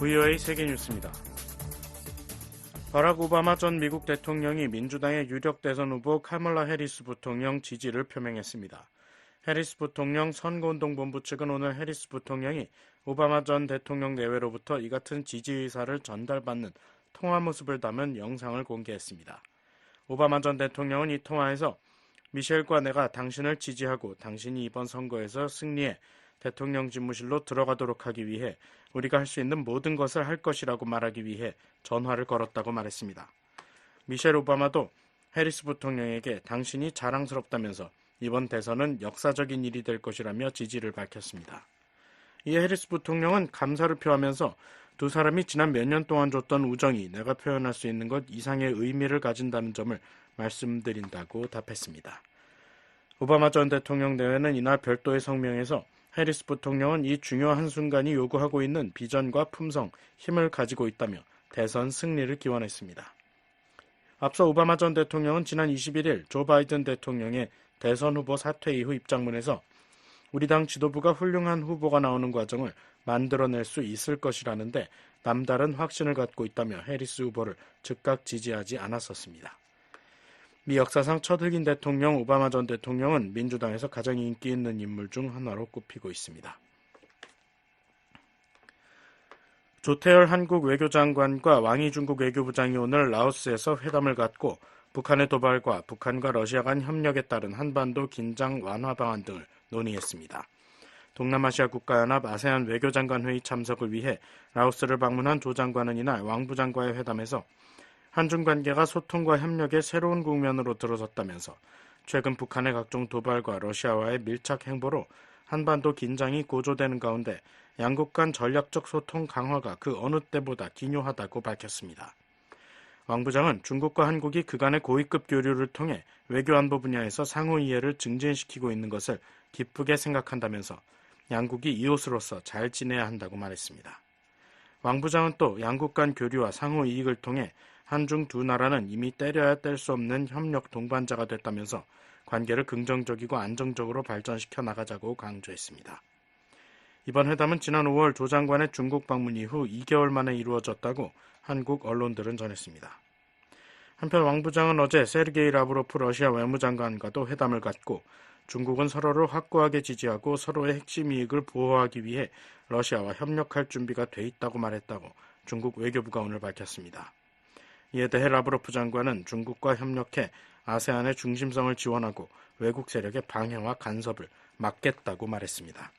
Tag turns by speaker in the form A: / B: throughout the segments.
A: VOA 세계뉴스입니다. 바락 오바마 전 미국 대통령이 민주당의 유력 대선 후보 카멀라 해리스 부통령 지지를 표명했습니다. 해리스 부통령 선거운동본부 측은 오늘 해리스 부통령이 오바마 전 대통령 내외로부터 이 같은 지지 의사를 전달받는 통화 모습을 담은 영상을 공개했습니다. 오바마 전 대통령은 이 통화에서 미셸과 내가 당신을 지지하고 당신이 이번 선거에서 승리해 대통령 집무실로 들어가도록 하기 위해 우리가 할 수 있는 모든 것을 할 것이라고 말하기 위해 전화를 걸었다고 말했습니다. 미셸 오바마도 해리스 부통령에게 당신이 자랑스럽다면서 이번 대선은 역사적인 일이 될 것이라며 지지를 밝혔습니다. 이에 해리스 부통령은 감사를 표하면서 두 사람이 지난 몇 년 동안 줬던 우정이 내가 표현할 수 있는 것 이상의 의미를 가진다는 점을 말씀드린다고 답했습니다. 오바마 전 대통령 내외는 이날 별도의 성명에서 해리스 부통령은 이 중요한 순간이 요구하고 있는 비전과 품성, 힘을 가지고 있다며 대선 승리를 기원했습니다. 앞서 오바마 전 대통령은 지난 21일 조 바이든 대통령의 대선 후보 사퇴 이후 입장문에서 우리 당 지도부가 훌륭한 후보가 나오는 과정을 만들어낼 수 있을 것이라는데 남다른 확신을 갖고 있다며 해리스 후보를 즉각 지지하지 않았었습니다. 미 역사상 첫 흑인 대통령 오바마 전 대통령은 민주당에서 가장 인기 있는 인물 중 하나로 꼽히고 있습니다. 조태열 한국 외교장관과 왕이 중국 외교부장이 오늘 라오스에서 회담을 갖고 북한의 도발과 북한과 러시아 간 협력에 따른 한반도 긴장 완화 방안 등을 논의했습니다. 동남아시아 국가연합 아세안 외교장관 회의 참석을 위해 라오스를 방문한 조 장관은 이날 왕 부장과의 회담에서 한중 관계가 소통과 협력의 새로운 국면으로 들어섰다면서 최근 북한의 각종 도발과 러시아와의 밀착 행보로 한반도 긴장이 고조되는 가운데 양국 간 전략적 소통 강화가 그 어느 때보다 기요하다고 밝혔습니다. 왕 부장은 중국과 한국이 그간의 고위급 교류를 통해 외교안보 분야에서 상호 이해를 증진시키고 있는 것을 기쁘게 생각한다면서 양국이 이웃으로서 잘 지내야 한다고 말했습니다. 왕 부장은 또 양국 간 교류와 상호 이익을 통해 한중 두 나라는 이미 때려야 뗄 수 없는 협력 동반자가 됐다면서 관계를 긍정적이고 안정적으로 발전시켜 나가자고 강조했습니다. 이번 회담은 지난 5월 조 장관의 중국 방문 이후 2개월 만에 이루어졌다고 한국 언론들은 전했습니다. 한편 왕 부장은 어제 세르게이 라브로프 러시아 외무장관과도 회담을 갖고 중국은 서로를 확고하게 지지하고 서로의 핵심 이익을 보호하기 위해 러시아와 협력할 준비가 돼 있다고 말했다고 중국 외교부가 오늘 밝혔습니다. 이에 대해 라브로프 장관은 중국과 협력해 아세안의 중심성을 지원하고 외국 세력의 방해와 간섭을 막겠다고 말했습니다.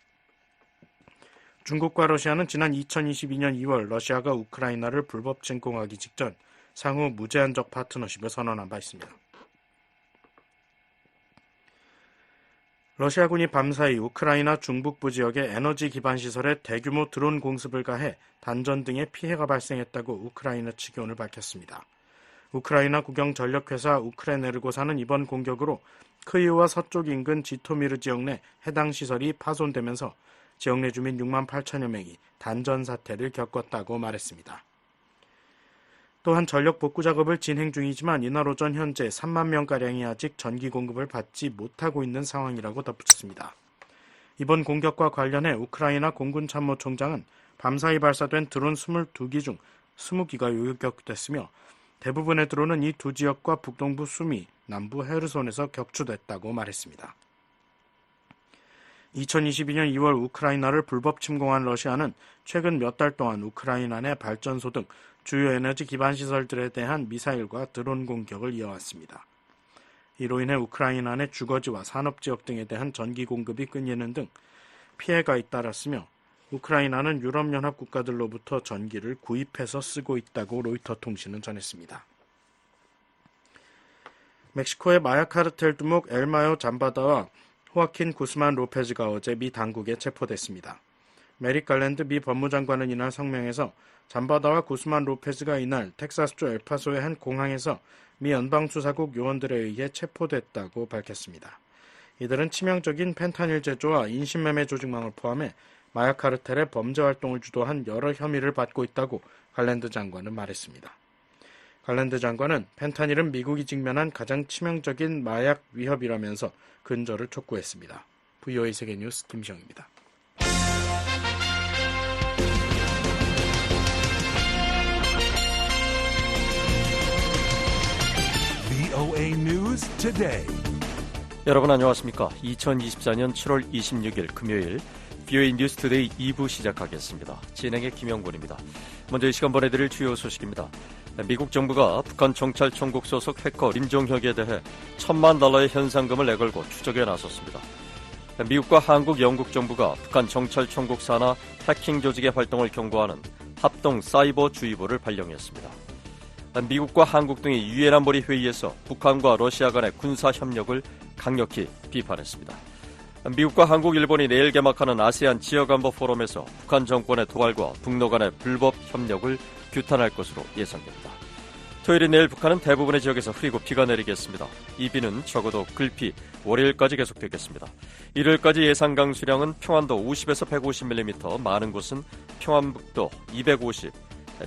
A: 중국과 러시아는 지난 2022년 2월 러시아가 우크라이나를 불법 침공하기 직전 상호 무제한적 파트너십을 선언한 바 있습니다. 러시아군이 밤사이 우크라이나 중북부 지역의 에너지 기반 시설에 대규모 드론 공습을 가해 단전 등의 피해가 발생했다고 우크라이나 측이 오늘 밝혔습니다. 우크라이나 국영전력회사 우크레네르고사는 이번 공격으로 크이우와 서쪽 인근 지토미르 지역 내 해당 시설이 파손되면서 지역 내 주민 6만 8천여 명이 단전 사태를 겪었다고 말했습니다. 또한 전력 복구 작업을 진행 중이지만 이날 오전 현재 3만 명가량이 아직 전기 공급을 받지 못하고 있는 상황이라고 덧붙였습니다. 이번 공격과 관련해 우크라이나 공군참모총장은 밤사이 발사된 드론 22기 중 20기가 요격됐으며 대부분의 드론은 이 두 지역과 북동부 수미, 남부 헤르손에서 격추됐다고 말했습니다. 2022년 2월 우크라이나를 불법 침공한 러시아는 최근 몇 달 동안 우크라이나 내 발전소 등 주요 에너지 기반 시설들에 대한 미사일과 드론 공격을 이어왔습니다. 이로 인해 우크라이나 내 주거지와 산업지역 등에 대한 전기 공급이 끊이는 등 피해가 잇따랐으며 우크라이나는 유럽연합 국가들로부터 전기를 구입해서 쓰고 있다고 로이터 통신은 전했습니다. 멕시코의 마약 카르텔 두목 엘마요 잠바다와 호아킨 구스만 로페즈가 어제 미 당국에 체포됐습니다. 메릭 갈랜드 미 법무장관은 이날 성명에서 잠바다와 구스만 로페즈가 이날 텍사스주 엘파소의 한 공항에서 미 연방수사국 요원들에 의해 체포됐다고 밝혔습니다. 이들은 치명적인 펜타닐 제조와 인신매매 조직망을 포함해 마약 카르텔의 범죄 활동을 주도한 여러 혐의를 받고 있다고 갈랜드 장관은 말했습니다. 갈랜드 장관은 펜타닐은 미국이 직면한 가장 치명적인 마약 위협이라면서 근절을 촉구했습니다. VOA 세계뉴스 김시영입니다.
B: today.
C: 여러분 안녕하십니까? 2024년 7월 26일 금요일 VOA 뉴스투데이 2부 시작하겠습니다. 진행의 김영곤입니다. 먼저 이 시간 보내드릴 주요 소식입니다. 미국 정부가 북한 정찰총국 소속 해커 림종혁에 대해 $1,000만 현상금을 내걸고 추적에 나섰습니다. 미국과 한국, 영국 정부가 북한 정찰총국 산하 해킹 조직의 활동을 경고하는 합동 사이버 주의보를 발령했습니다. 미국과 한국 등이 유엔 안보리 회의에서 북한과 러시아 간의 군사 협력을 강력히 비판했습니다. 미국과 한국, 일본이 내일 개막하는 아세안 지역안보 포럼에서 북한 정권의 도발과 북러 간의 불법 협력을 규탄할 것으로 예상됩니다. 토요일인 내일 북한은 대부분의 지역에서 흐리고 비가 내리겠습니다. 이 비는 적어도 글피 월요일까지 계속되겠습니다. 일요일까지 예상 강수량은 평안도 50에서 150mm, 많은 곳은 평안북도 250,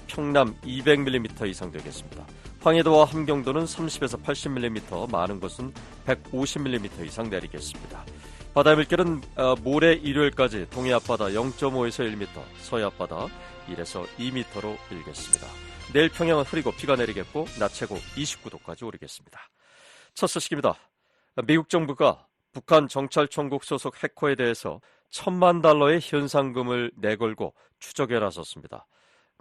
C: 평남 200mm 이상 되겠습니다. 황해도와 함경도는 30에서 80mm, 많은 곳은 150mm 이상 내리겠습니다. 바다 물결은 모레 일요일까지 동해 앞바다 0.5에서 1m, 서해 앞바다 1에서 2m로 일겠습니다. 내일 평양은 흐리고 비가 내리겠고 낮 최고 29도까지 오르겠습니다. 첫 소식입니다. 미국 정부가 북한 정찰총국 소속 해커에 대해서 $1,000만 현상금을 내걸고 추적에 나섰습니다.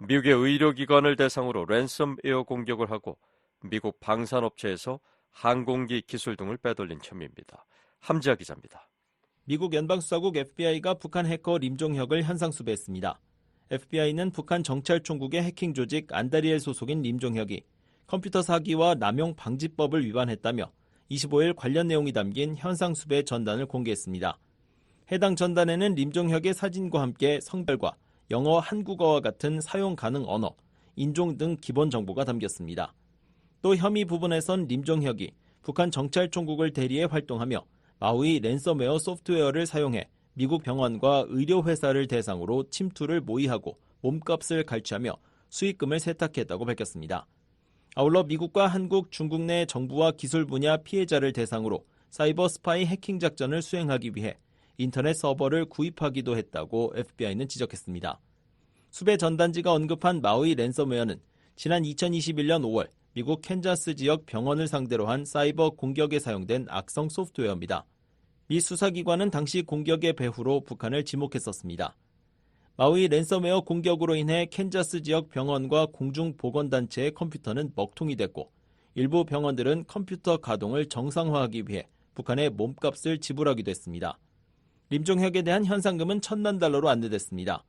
C: 미국의 의료기관을 대상으로 랜섬웨어 공격을 하고 미국 방산업체에서 항공기 기술 등을 빼돌린 혐의입니다. 함지아 기자입니다.
D: 미국 연방수사국 FBI가 북한 해커 림종혁을 현상수배했습니다. FBI는 북한 정찰총국의 해킹 조직 안다리엘 소속인 림종혁이 컴퓨터 사기와 남용 방지법을 위반했다며 25일 관련 내용이 담긴 현상수배 전단을 공개했습니다. 해당 전단에는 림종혁의 사진과 함께 성별과 영어, 한국어와 같은 사용 가능 언어, 인종 등 기본 정보가 담겼습니다. 또 혐의 부분에선 림종혁이 북한 정찰총국을 대리해 활동하며 마우이 랜섬웨어 소프트웨어를 사용해 미국 병원과 의료회사를 대상으로 침투를 모의하고 몸값을 갈취하며 수익금을 세탁했다고 밝혔습니다. 아울러 미국과 한국, 중국 내 정부와 기술 분야 피해자를 대상으로 사이버 스파이 해킹 작전을 수행하기 위해 인터넷 서버를 구입하기도 했다고 FBI는 지적했습니다. 수배 전단지가 언급한 마우이 랜섬웨어는 지난 2021년 5월 미국 캔자스 지역 병원을 상대로 한 사이버 공격에 사용된 악성 소프트웨어입니다. 미 수사기관은 당시 공격의 배후로 북한을 지목했었습니다. 마우이 랜섬웨어 공격으로 인해 캔자스 지역 병원과 공중보건단체의 컴퓨터는 먹통이 됐고 일부 병원들은 컴퓨터 가동을 정상화하기 위해 북한에 몸값을 지불하기도 했습니다. 림종혁에 대한 현상금은 $1,000만 안내됐습니다.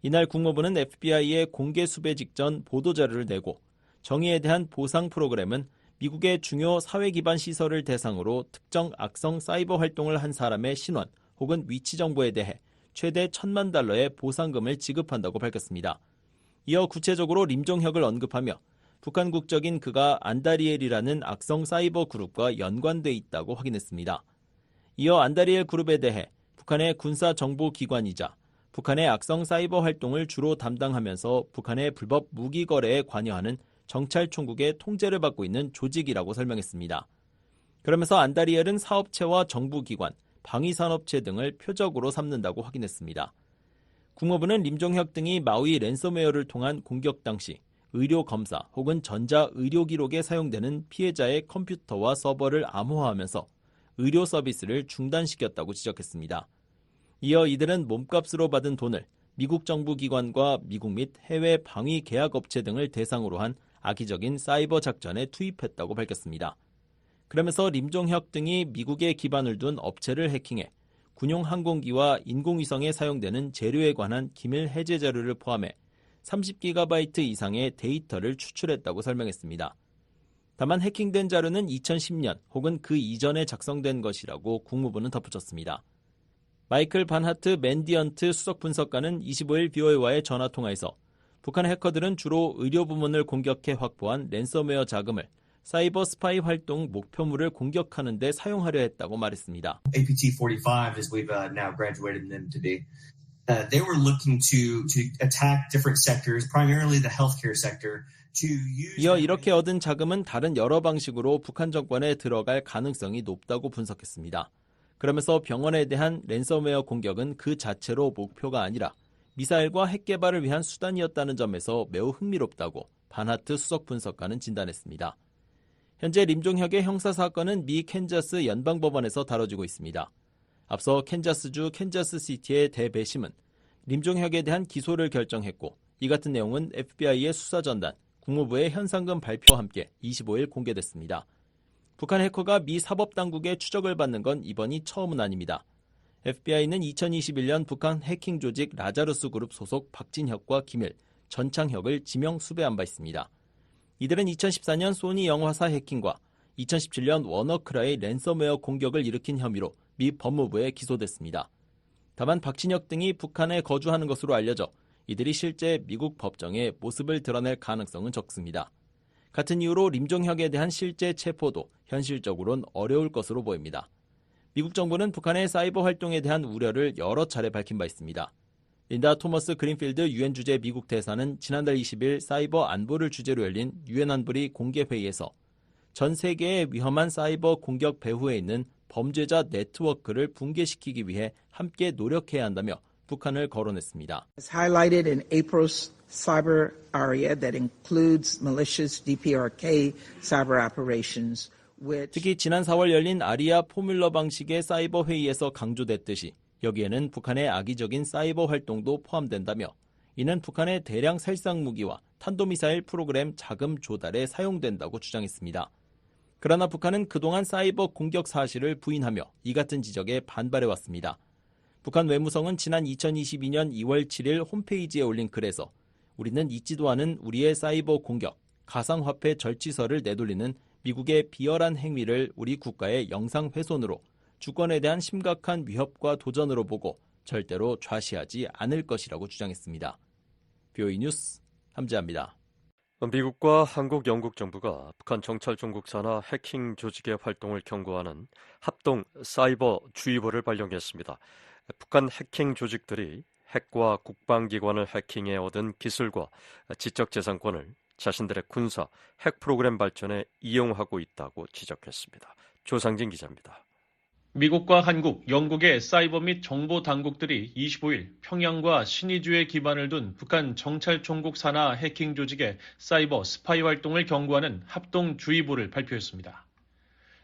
D: 이날 국무부는 FBI의 공개 수배 직전 보도자료를 내고 정의에 대한 보상 프로그램은 미국의 중요 사회 기반 시설을 대상으로 특정 악성 사이버 활동을 한 사람의 신원 혹은 위치 정보에 대해 최대 $1,000만 보상금을 지급한다고 밝혔습니다. 이어 구체적으로 림종혁을 언급하며 북한 국적인 그가 안다리엘이라는 악성 사이버 그룹과 연관돼 있다고 확인했습니다. 이어 안다리엘 그룹에 대해 북한의 군사정보기관이자 북한의 악성 사이버 활동을 주로 담당하면서 북한의 불법 무기 거래에 관여하는 정찰총국의 통제를 받고 있는 조직이라고 설명했습니다. 그러면서 안다리엘은 사업체와 정부기관, 방위산업체 등을 표적으로 삼는다고 확인했습니다. 국무부는 림종혁 등이 마우이 랜섬웨어를 통한 공격 당시 의료검사 혹은 전자의료기록에 사용되는 피해자의 컴퓨터와 서버를 암호화하면서 의료 서비스를 중단시켰다고 지적했습니다. 이어 이들은 몸값으로 받은 돈을 미국 정부 기관과 미국 및 해외 방위 계약업체 등을 대상으로 한 악의적인 사이버 작전에 투입했다고 밝혔습니다. 그러면서 림종혁 등이 미국에 기반을 둔 업체를 해킹해 군용 항공기와 인공위성에 사용되는 재료에 관한 기밀 해제 자료를 포함해 30GB 이상의 데이터를 추출했다고 설명했습니다. 다만 해킹된 자료는 2010년 혹은 그 이전에 작성된 것이라고 국무부는 덧붙였습니다. 마이클 반하트 맨디언트 수석 분석가는 25일 BOA와의 전화통화에서 북한 해커들은 주로 의료 부문을 공격해 확보한 랜섬웨어 자금을 사이버 스파이 활동 목표물을 공격하는 데 사용하려 했다고 말했습니다.
E: APT-45, as we've now graduated them to be, they were looking to attack different sectors, primarily the healthcare sector.
D: 이어 이렇게 얻은 자금은 다른 여러 방식으로 북한 정권에 들어갈 가능성이 높다고 분석했습니다. 그러면서 병원에 대한 랜섬웨어 공격은 그 자체로 목표가 아니라 미사일과 핵 개발을 위한 수단이었다는 점에서 매우 흥미롭다고 반하트 수석 분석가는 진단했습니다. 현재 림종혁의 형사사건은 미 캔자스 연방법원에서 다뤄지고 있습니다. 앞서 캔자스주 캔자스시티의 대배심은 림종혁에 대한 기소를 결정했고 이 같은 내용은 FBI의 수사전단, 국무부의 현상금 발표와 함께 25일 공개됐습니다. 북한 해커가 미 사법당국의 추적을 받는 건 이번이 처음은 아닙니다. FBI는 2021년 북한 해킹 조직 라자루스 그룹 소속 박진혁과 김일, 전창혁을 지명 수배한 바 있습니다. 이들은 2014년 소니 영화사 해킹과 2017년 워너크라의 랜섬웨어 공격을 일으킨 혐의로 미 법무부에 기소됐습니다. 다만 박진혁 등이 북한에 거주하는 것으로 알려져 이들이 실제 미국 법정에 모습을 드러낼 가능성은 적습니다. 같은 이유로 림종혁에 대한 실제 체포도 현실적으로는 어려울 것으로 보입니다. 미국 정부는 북한의 사이버 활동에 대한 우려를 여러 차례 밝힌 바 있습니다. 린다 토머스 그린필드 유엔 주재 미국 대사는 지난달 20일 사이버 안보를 주제로 열린 유엔 안보리 공개회의에서 전 세계의 위험한 사이버 공격 배후에 있는 범죄자 네트워크를 붕괴시키기 위해 함께 노력해야 한다며 북한을 거론했습니다.
B: It's highlighted in April's cyber area that includes malicious DPRK cyber operations.
D: 특히 지난 4월 열린 아리아 포뮬러 방식의 사이버 회의에서 강조됐듯이 여기에는 북한의 악의적인 사이버 활동도 포함된다며 이는 북한의 대량 살상 무기와 탄도미사일 프로그램 자금 조달에 사용된다고 주장했습니다. 그러나 북한은 그동안 사이버 공격 사실을 부인하며 이 같은 지적에 반발해왔습니다. 북한 외무성은 지난 2022년 2월 7일 홈페이지에 올린 글에서 우리는 잊지도 않은 우리의 사이버 공격, 가상화폐 절취설을 내돌리는 미국의 비열한 행위를 우리 국가의 영상 훼손으로 주권에 대한 심각한 위협과 도전으로 보고 절대로 좌시하지 않을 것이라고 주장했습니다. BOE 뉴스 함재합니다.
C: 미국과 한국, 영국 정부가 북한 정찰 종국 산하 해킹 조직의 활동을 경고하는 합동 사이버 주의보를 발령했습니다. 북한 해킹 조직들이 핵과 국방기관을 해킹해 얻은 기술과 지적재산권을 자신들의 군사, 핵 프로그램 발전에 이용하고 있다고 지적했습니다. 조상진 기자입니다.
F: 미국과 한국, 영국의 사이버 및 정보 당국들이 25일 평양과 신의주에 기반을 둔 북한 정찰총국 산하 해킹 조직의 사이버 스파이 활동을 경고하는 합동주의보를 발표했습니다.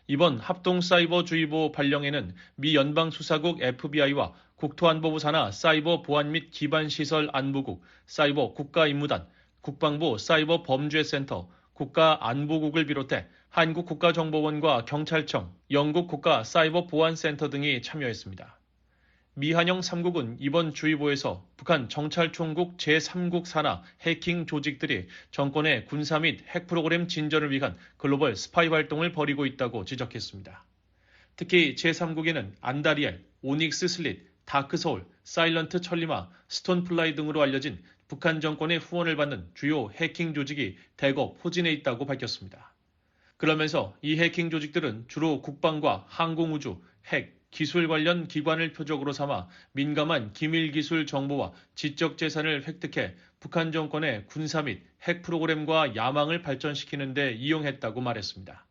F: 이번 합동사이버주의보 발령에는 미 연방수사국 FBI와 국토안보부 산하 사이버 보안 및 기반시설 안보국, 사이버 국가임무단, 국방부 사이버 범죄센터, 국가안보국을 비롯해 한국 국가정보원과 경찰청, 영국 국가 사이버 보안센터 등이 참여했습니다. 미한영 3국은 이번 주의보에서 북한 정찰총국 제3국 산하 해킹 조직들이 정권의 군사 및 핵 프로그램 진전을 위한 글로벌 스파이 활동을 벌이고 있다고 지적했습니다. 특히 제3국에는 안다리엘, 오닉스 슬릿, 다크소울, 사일런트 천리마, 스톤플라이 등으로 알려진 북한 정권의 후원을 받는 주요 해킹 조직이 대거 포진해 있다고 밝혔습니다. 그러면서 이 해킹 조직들은 주로 국방과 항공우주, 핵, 기술 관련 기관을 표적으로 삼아 민감한 기밀기술 정보와 지적 재산을 획득해 북한 정권의 군사 및 핵 프로그램과 야망을 발전시키는 데 이용했다고 말했습니다.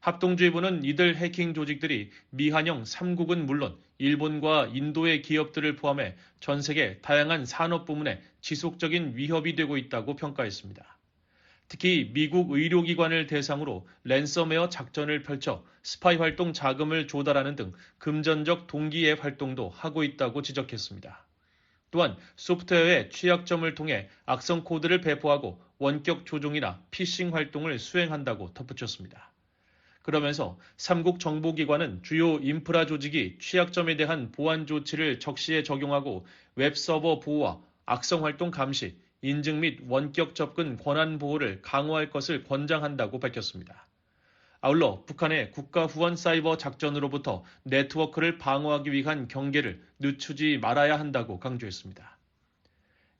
F: 합동주의보는 이들 해킹 조직들이 미한영 3국은 물론 일본과 인도의 기업들을 포함해 전 세계 다양한 산업 부문에 지속적인 위협이 되고 있다고 평가했습니다. 특히 미국 의료기관을 대상으로 랜섬웨어 작전을 펼쳐 스파이 활동 자금을 조달하는 등 금전적 동기의 활동도 하고 있다고 지적했습니다. 또한 소프트웨어의 취약점을 통해 악성 코드를 배포하고 원격 조종이나 피싱 활동을 수행한다고 덧붙였습니다. 그러면서 3국 정보기관은 주요 인프라 조직이 취약점에 대한 보안 조치를 적시에 적용하고 웹서버 보호와 악성 활동 감시, 인증 및 원격 접근 권한 보호를 강화할 것을 권장한다고 밝혔습니다. 아울러 북한의 국가 후원 사이버 작전으로부터 네트워크를 방어하기 위한 경계를 늦추지 말아야 한다고 강조했습니다.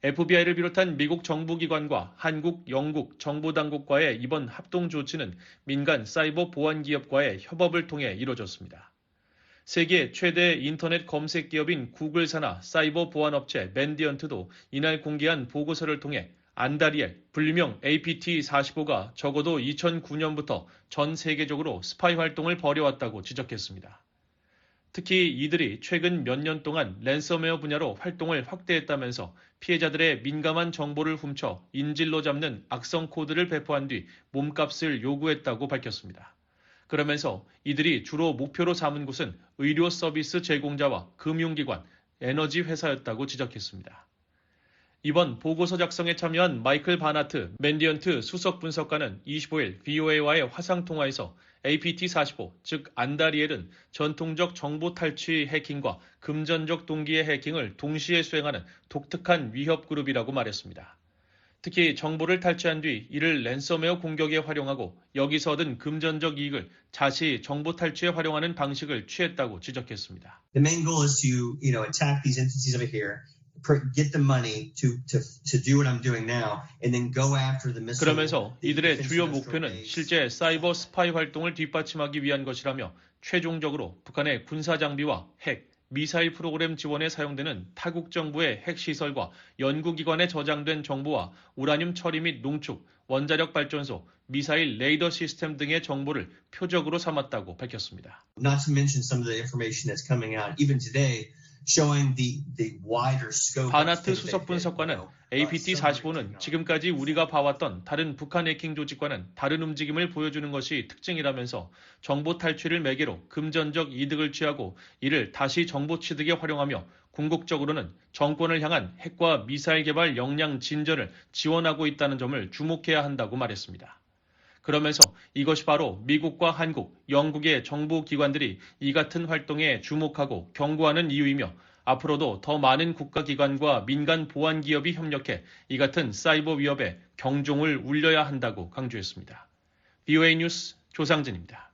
F: FBI를 비롯한 미국 정부기관과 한국, 영국 정보당국과의 이번 합동 조치는 민간 사이버 보안 기업과의 협업을 통해 이뤄졌습니다. 세계 최대 인터넷 검색 기업인 구글 산하 사이버 보안 업체 맨디언트도 이날 공개한 보고서를 통해 안다리엘, 불명 APT-45가 적어도 2009년부터 전 세계적으로 스파이 활동을 벌여왔다고 지적했습니다. 특히 이들이 최근 몇 년 동안 랜섬웨어 분야로 활동을 확대했다면서 피해자들의 민감한 정보를 훔쳐 인질로 잡는 악성 코드를 배포한 뒤 몸값을 요구했다고 밝혔습니다. 그러면서 이들이 주로 목표로 삼은 곳은 의료 서비스 제공자와 금융기관, 에너지 회사였다고 지적했습니다. 이번 보고서 작성에 참여한 마이클 바나트 맨디언트 수석 분석가는 25일 VOA와의 화상통화에서 APT45, 즉 안다리엘은 전통적 정보 탈취 해킹과 금전적 동기의 해킹을 동시에 수행하는 독특한 위협 그룹이라고 말했습니다. 특히 정보를 탈취한 뒤 이를 랜섬웨어 공격에 활용하고 여기서 얻은 금전적 이익을 다시 정보 탈취에 활용하는 방식을 취했다고 지적했습니다.
E: The main goal is to, attack these entities over here, get the money to do what I'm doing now, and then go after the missile.
F: 그러면서 이들의 주요 목표는 실제 사이버 스파이 활동을 뒷받침하기 위한 것이라며 최종적으로 북한의 군사 장비와 핵, 미사일 프로그램 지원에 사용되는 타국 정부의 핵시설과 연구기관에 저장된 정보와 우라늄 처리 및 농축, 원자력 발전소, 미사일 레이더 시스템 등의 정보를 표적으로 삼았다고 밝혔습니다.
E: Not to mention some of the information that's coming out even today showing the wider scope.
F: 바나트 수석 분석관은 APT45는 지금까지 우리가 봐왔던 다른 북한 해킹 조직과는 다른 움직임을 보여주는 것이 특징이라면서 정보 탈취를 매개로 금전적 이득을 취하고 이를 다시 정보 취득에 활용하며 궁극적으로는 정권을 향한 핵과 미사일 개발 역량 진전을 지원하고 있다는 점을 주목해야 한다고 말했습니다. 그러면서 이것이 바로 미국과 한국, 영국의 정보기관들이 이 같은 활동에 주목하고 경고하는 이유이며 앞으로도 더 많은 국가기관과 민간 보안 기업이 협력해 이 같은 사이버 위협에 경종을 울려야 한다고 강조했습니다. VOA 뉴스 조상진입니다.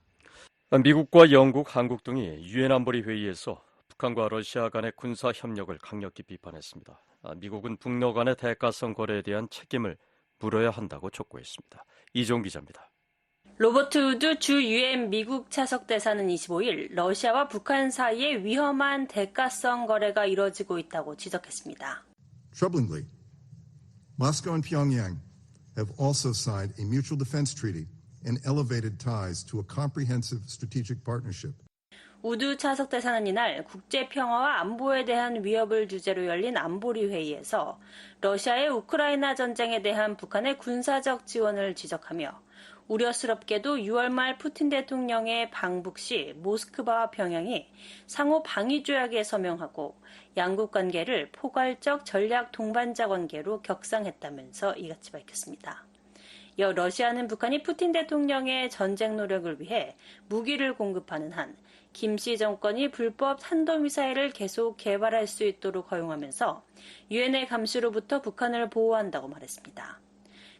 C: 미국과 영국, 한국 등이 유엔 안보리 회의에서 북한과 러시아 간의 군사 협력을 강력히 비판했습니다. 미국은 북러 간의 대가성 거래에 대한 책임을 물어야 한다고 촉구했습니다. 이종 기자입니다.
G: 로버트 우드 주 유엔 미국 차석 대사는 25일 러시아와 북한 사이에 위험한 대가성 거래가 이뤄지고 있다고 지적했습니다.
H: Troublingly, Moscow and Pyongyang have also signed a mutual defense treaty and elevated ties to a comprehensive strategic partnership.
G: 우드 차석 대사는 이날 국제 평화와 안보에 대한 위협을 주제로 열린 안보리 회의에서 러시아의 우크라이나 전쟁에 대한 북한의 군사적 지원을 지적하며 우려스럽게도 6월 말 푸틴 대통령의 방북 시 모스크바와 평양이 상호 방위 조약에 서명하고 양국 관계를 포괄적 전략 동반자 관계로 격상했다면서 이같이 밝혔습니다. 이어 러시아는 북한이 푸틴 대통령의 전쟁 노력을 위해 무기를 공급하는 한 김씨 정권이 불법 탄도미사일을 계속 개발할 수 있도록 허용하면서 유엔의 감시로부터 북한을 보호한다고 말했습니다.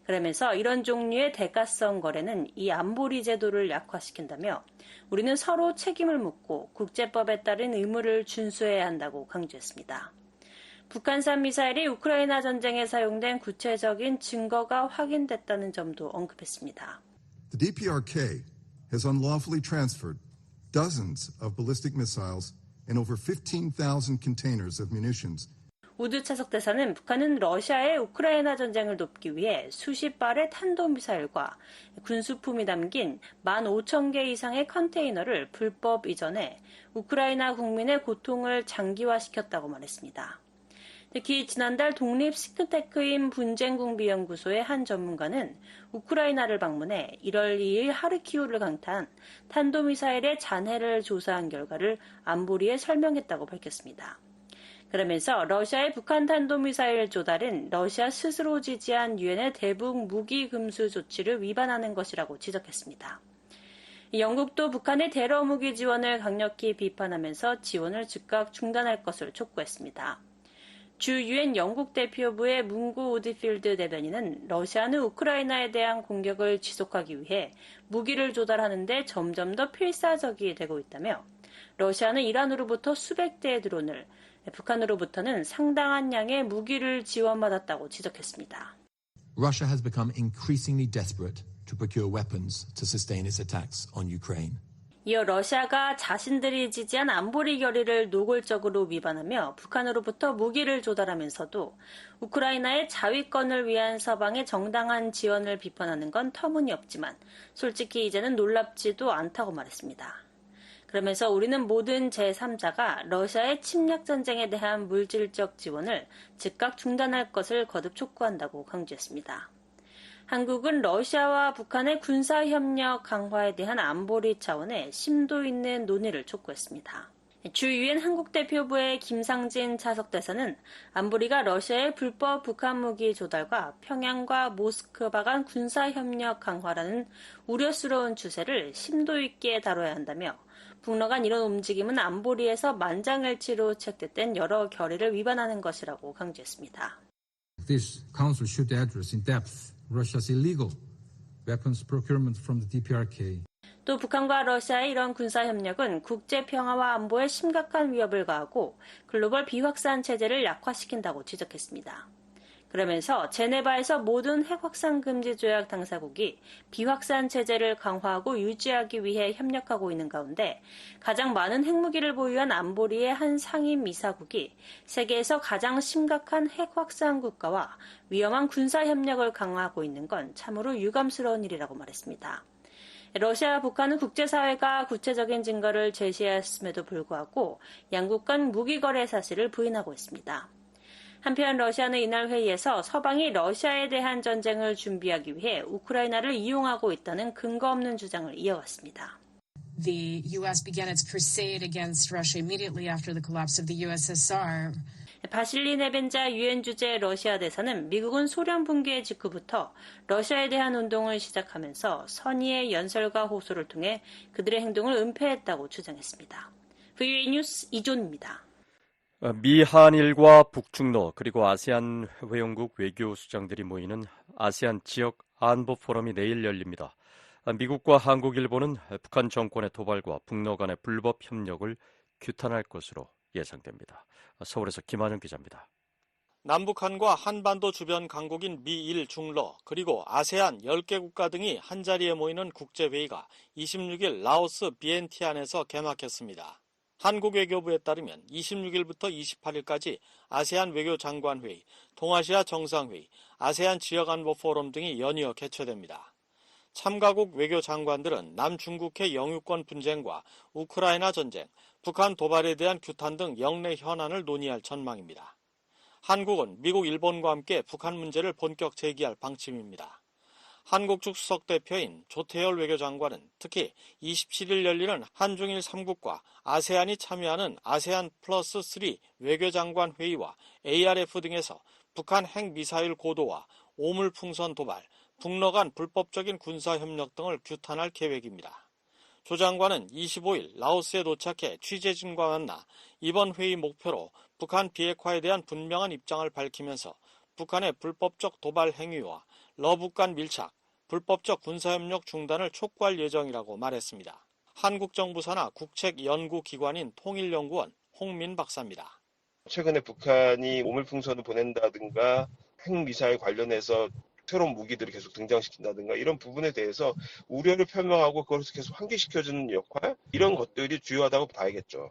G: 그러면서 이런 종류의 대가성 거래는 이 안보리 제도를 약화시킨다며 우리는 서로 책임을 묻고 국제법에 따른 의무를 준수해야 한다고 강조했습니다. 북한산 미사일이 우크라이나 전쟁에 사용된 구체적인 증거가 확인됐다는 점도 언급했습니다.
H: The DPRK has unlawfully transferred dozens of ballistic missiles and over 15,000 containers of munitions.
G: 우드 차석 대사는 북한은 러시아의 우크라이나 전쟁을 돕기 위해 수십 발의 탄도미사일과 군수품이 담긴 15,000개 이상의 컨테이너를 불법 이전해 우크라이나 국민의 고통을 장기화시켰다고 말했습니다. 특히 지난달 독립 싱크탱크인 분쟁궁비연구소의 한 전문가는 우크라이나를 방문해 1월 2일 하르키우를 강타한 탄도미사일의 잔해를 조사한 결과를 안보리에 설명했다고 밝혔습니다. 그러면서 러시아의 북한 탄도미사일 조달은 러시아 스스로 지지한 유엔의 대북 무기 금수 조치를 위반하는 것이라고 지적했습니다. 영국도 북한의 테러 무기 지원을 강력히 비판하면서 지원을 즉각 중단할 것을 촉구했습니다. 주 유엔 영국 대표부의 문구 우드필드 대변인은 러시아는 우크라이나에 대한 공격을 지속하기 위해 무기를 조달하는 데 점점 더 필사적이 되고 있다며 러시아는 이란으로부터 수백 대의 드론을, 북한으로부터는 상당한 양의 무기를 지원받았다고 지적했습니다.
I: Russia has become increasingly desperate to procure weapons to sustain its attacks on Ukraine.
G: 이어 러시아가 자신들이 지지한 안보리 결의를 노골적으로 위반하며 북한으로부터 무기를 조달하면서도 우크라이나의 자위권을 위한 서방의 정당한 지원을 비판하는 건 터무니없지만 솔직히 이제는 놀랍지도 않다고 말했습니다. 그러면서 우리는 모든 제3자가 러시아의 침략 전쟁에 대한 물질적 지원을 즉각 중단할 것을 거듭 촉구한다고 강조했습니다. 한국은 러시아와 북한의 군사협력 강화에 대한 안보리 차원의 심도 있는 논의를 촉구했습니다. 주 유엔 한국대표부의 김상진 차석대사는 안보리가 러시아의 불법 북한 무기 조달과 평양과 모스크바 간 군사협력 강화라는 우려스러운 추세를 심도 있게 다뤄야 한다며 북러 간 이런 움직임은 안보리에서 만장일치로 채택된 여러 결의를 위반하는 것이라고 강조했습니다.
J: This council should address in depth Russia's illegal weapons procurement from the DPRK.
G: 또 북한과 러시아의 이런 군사협력은 국제평화와 안보에 심각한 위협을 가하고 글로벌 비확산 체제를 약화시킨다고 지적했습니다. 그러면서 제네바에서 모든 핵확산 금지 조약 당사국이 비확산 체제를 강화하고 유지하기 위해 협력하고 있는 가운데 가장 많은 핵무기를 보유한 안보리의 한 상임 이사국이 세계에서 가장 심각한 핵확산 국가와 위험한 군사협력을 강화하고 있는 건 참으로 유감스러운 일이라고 말했습니다. 러시아와 북한은 국제사회가 구체적인 증거를 제시했음에도 불구하고 양국 간 무기거래 사실을 부인하고 있습니다. 한편 러시아는 이날 회의에서 서방이 러시아에 대한 전쟁을 준비하기 위해 우크라이나를 이용하고 있다는 근거 없는 주장을 이어갔습니다.
K: The U.S. began its crusade against Russia immediately after the collapse of the USSR.
G: 바실리 네벤자 유엔 주재 러시아 대사는 미국은 소련 붕괴 직후부터 러시아에 대한 운동을 시작하면서 선의의 연설과 호소를 통해 그들의 행동을 은폐했다고 주장했습니다. VOA 뉴스 이존입니다.
C: 미 한일과 북중러 그리고 아세안 회원국 외교수장들이 모이는 아세안 지역 안보 포럼이 내일 열립니다. 미국과 한국, 일본은 북한 정권의 도발과 북러 간의 불법 협력을 규탄할 것으로 예상됩니다. 서울에서 김한영 기자입니다. 남북한과 한반도 주변 강국인 미일 중러 그리고 아세안 10개 국가 등이 한자리에 모이는 국제회의가 26일 라오스 비엔티안에서 개막했습니다. 한국 외교부에 따르면 26일부터 28일까지 아세안 외교장관회의, 동아시아 정상회의, 아세안 지역안보 포럼 등이 연이어 개최됩니다. 참가국 외교장관들은 남중국해 영유권 분쟁과 우크라이나 전쟁, 북한 도발에 대한 규탄 등 영내 현안을 논의할 전망입니다. 한국은 미국, 일본과 함께 북한 문제를 본격 제기할 방침입니다. 한국 측 수석 대표인 조태열 외교장관은 특히 27일 열리는 한중일 3국과 아세안이 참여하는 아세안 플러스 3 외교장관 회의와 ARF 등에서 북한 핵미사일 고도화, 오물풍선 도발, 북러 간 불법적인 군사협력 등을 규탄할 계획입니다. 조 장관은 25일 라오스에 도착해 취재진과 만나 이번 회의 목표로 북한 비핵화에 대한 분명한 입장을 밝히면서 북한의 불법적 도발 행위와 러북 간 밀착, 불법적 군사협력 중단을 촉구할 예정이라고 말했습니다. 한국 정부 산하 국책연구기관인 통일연구원 홍민 박사입니다.
L: 최근에 북한이 오물풍선을 보낸다든가 핵미사일 관련해서 새로운 무기들을 계속 등장시킨다든가 이런 부분에 대해서 우려를 표명하고 그걸 계속 환기시켜주는 역할, 이런 것들이 주요하다고 봐야겠죠.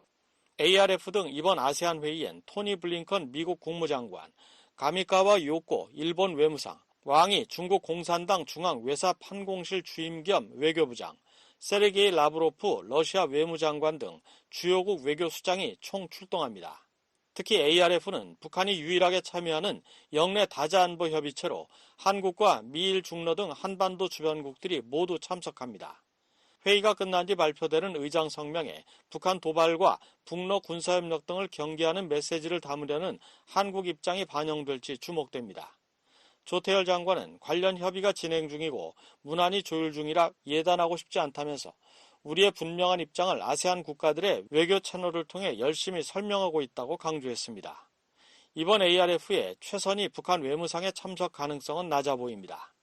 C: ARF 등 이번 아세안 회의엔 토니 블링컨 미국 국무장관, 가미카와 요코 일본 외무상, 왕이 중국 공산당 중앙외사 판공실 주임 겸 외교부장, 세르게이 라브로프 러시아 외무장관 등 주요국 외교수장이 총 출동합니다. 특히 ARF는 북한이 유일하게 참여하는 영내 다자안보 협의체로 한국과 미일 중러 등 한반도 주변국들이 모두 참석합니다. 회의가 끝난 뒤 발표되는 의장 성명에 북한 도발과 북러 군사협력 등을 경계하는 메시지를 담으려는 한국 입장이 반영될지 주목됩니다. 조태열 장관은 관련 협의가 진행 중이고 문안이 조율 중이라 예단하고 싶지 않다면서 우리의 분명한 입장을 아세안 국가들의 외교 채널을 통해 열심히 설명하고 있다고 강조했습니다. 이번 ARF에 최선희 북한 외무상의 참석 가능성은 낮아 보입니다.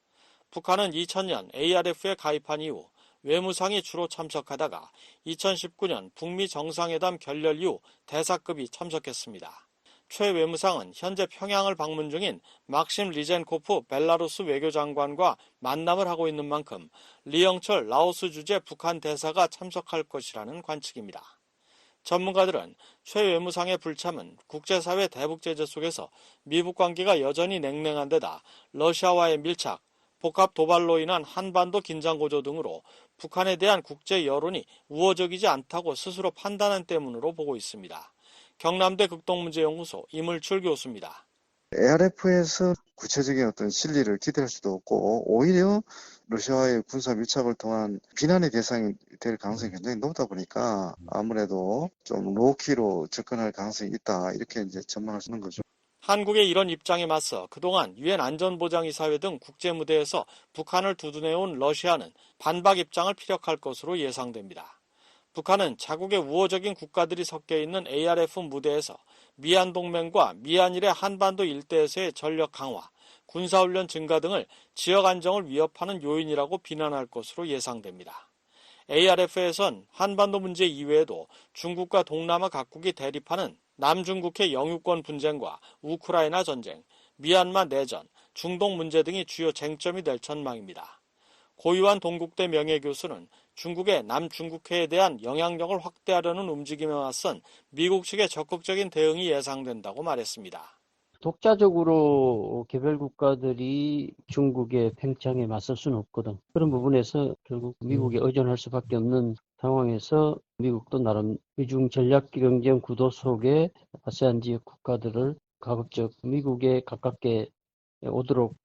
C: 북한은 2000년 ARF에 가입한 이후 외무상이 주로 참석하다가 2019년 북미 정상회담 결렬 이후 대사급이 참석했습니다. 최 외무상은 현재 평양을 방문 중인 막심 리젠코프 벨라루스 외교장관과 만남을 하고 있는 만큼 리영철 라오스 주재 북한 대사가 참석할 것이라는 관측입니다. 전문가들은 최 외무상의 불참은 국제사회 대북 제재 속에서 미북 관계가 여전히 냉랭한 데다 러시아와의 밀착,
A: 복합 도발로 인한 한반도 긴장 고조 등으로 북한에 대한 국제 여론이 우호적이지 않다고 스스로 판단한 때문으로 보고 있습니다. 경남대 극동문제연구소 이물출 교수입니다.
M: ARF에서 구체적인 어떤 실리를 기대할 수도 없고 오히려 러시아와의 군사 밀착을 통한 비난의 대상이 될 가능성이 굉장히 높다 보니까 아무래도 좀 로우키로 접근할 가능성이 있다 이렇게 이제 전망할 수 있는 거죠.
A: 한국의 이런 입장에 맞서 그동안 유엔 안전보장이사회 등 국제 무대에서 북한을 두둔해온 러시아는 반박 입장을 피력할 것으로 예상됩니다. 북한은 자국의 우호적인 국가들이 섞여 있는 ARF 무대에서 미얀 동맹과 미얀일의 한반도 일대에서의 전력 강화, 군사훈련 증가 등을 지역 안정을 위협하는 요인이라고 비난할 것으로 예상됩니다. ARF에선 한반도 문제 이외에도 중국과 동남아 각국이 대립하는 남중국해 영유권 분쟁과 우크라이나 전쟁, 미얀마 내전, 중동 문제 등이 주요 쟁점이 될 전망입니다. 고유한 동국대 명예교수는 중국의 남중국해에 대한 영향력을 확대하려는 움직임에 맞선 미국 측의 적극적인 대응이 예상된다고 말했습니다.
N: 독자적으로 개별 국가들이 중국의 팽창에 맞설 수는 없거든. 그런 부분에서 결국 미국에 의존할 수밖에 없는 상황에서 미국도 나름 미중 전략 경쟁 구도 속에 아세안 지역 국가들을 가급적 미국에 가깝게 오도록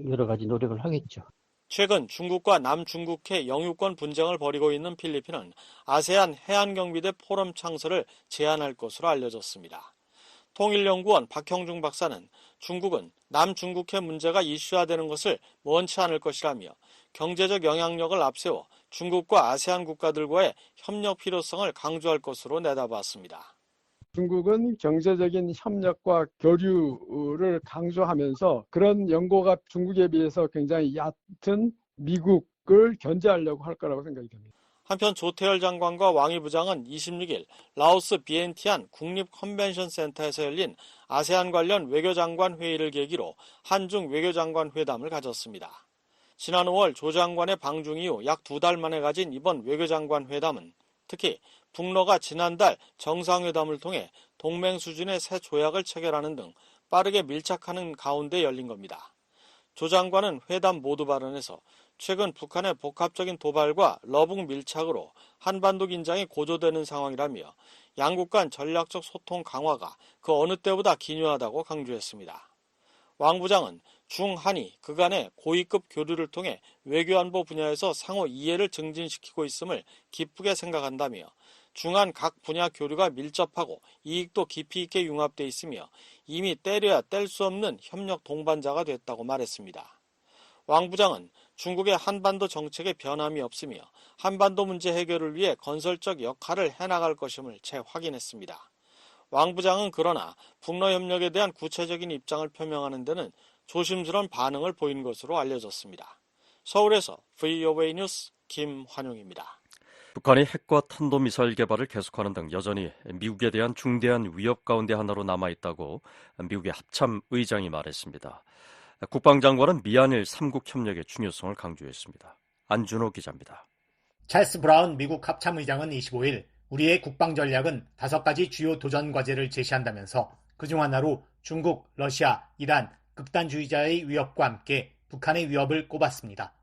N: 여러 가지 노력을 하겠죠.
A: 최근 중국과 남중국해 영유권 분쟁을 벌이고 있는 필리핀은 아세안 해안경비대 포럼 창설을 제안할 것으로 알려졌습니다. 통일연구원 박형중 박사는 중국은 남중국해 문제가 이슈화되는 것을 원치 않을 것이라며 경제적 영향력을 앞세워 중국과 아세안 국가들과의 협력 필요성을 강조할 것으로 내다봤습니다.
O: 중국은 경제적인 협력과 교류를 강조하면서 그런 연고가 중국에 비해서 굉장히 얕은 미국을 견제하려고 할 거라고 생각이 됩니다.
A: 한편 조태열 장관과 왕이 부장은 26일 라오스 비엔티안 국립컨벤션센터에서 열린 아세안 관련 외교장관 회의를 계기로 한중 외교장관 회담을 가졌습니다. 지난 5월 조 장관의 방중 이후 약 2달 만에 가진 이번 외교장관 회담은 특히 북러가 지난달 정상회담을 통해 동맹 수준의 새 조약을 체결하는 등 빠르게 밀착하는 가운데 열린 겁니다. 조 장관은 회담 모두 발언에서 최근 북한의 복합적인 도발과 러북 밀착으로 한반도 긴장이 고조되는 상황이라며 양국 간 전략적 소통 강화가 그 어느 때보다 기묘하다고 강조했습니다. 왕 부장은 중한이 그간의 고위급 교류를 통해 외교안보 분야에서 상호 이해를 증진시키고 있음을 기쁘게 생각한다며 중한 각 분야 교류가 밀접하고 이익도 깊이 있게 융합돼 있으며 이미 때려야 뗄 수 없는 협력 동반자가 됐다고 말했습니다. 왕 부장은 중국의 한반도 정책에 변함이 없으며 한반도 문제 해결을 위해 건설적 역할을 해나갈 것임을 재확인했습니다. 왕 부장은 그러나 북러 협력에 대한 구체적인 입장을 표명하는 데는 조심스러운 반응을 보인 것으로 알려졌습니다. 서울에서 VOA 뉴스 김환용입니다.
C: 북한이 핵과 탄도미사일 개발을 계속하는 등 여전히 미국에 대한 중대한 위협 가운데 하나로 남아있다고 미국의 합참 의장이 말했습니다. 국방장관은 미한일 3국 협력의 중요성을 강조했습니다. 안준호 기자입니다.
P: 찰스 브라운 미국 합참의장은 25일 우리의 국방 전략은 5가지 주요 도전 과제를 제시한다면서 그중 하나로 중국, 러시아, 이란, 극단주의자의 위협과 함께 북한의 위협을 꼽았습니다.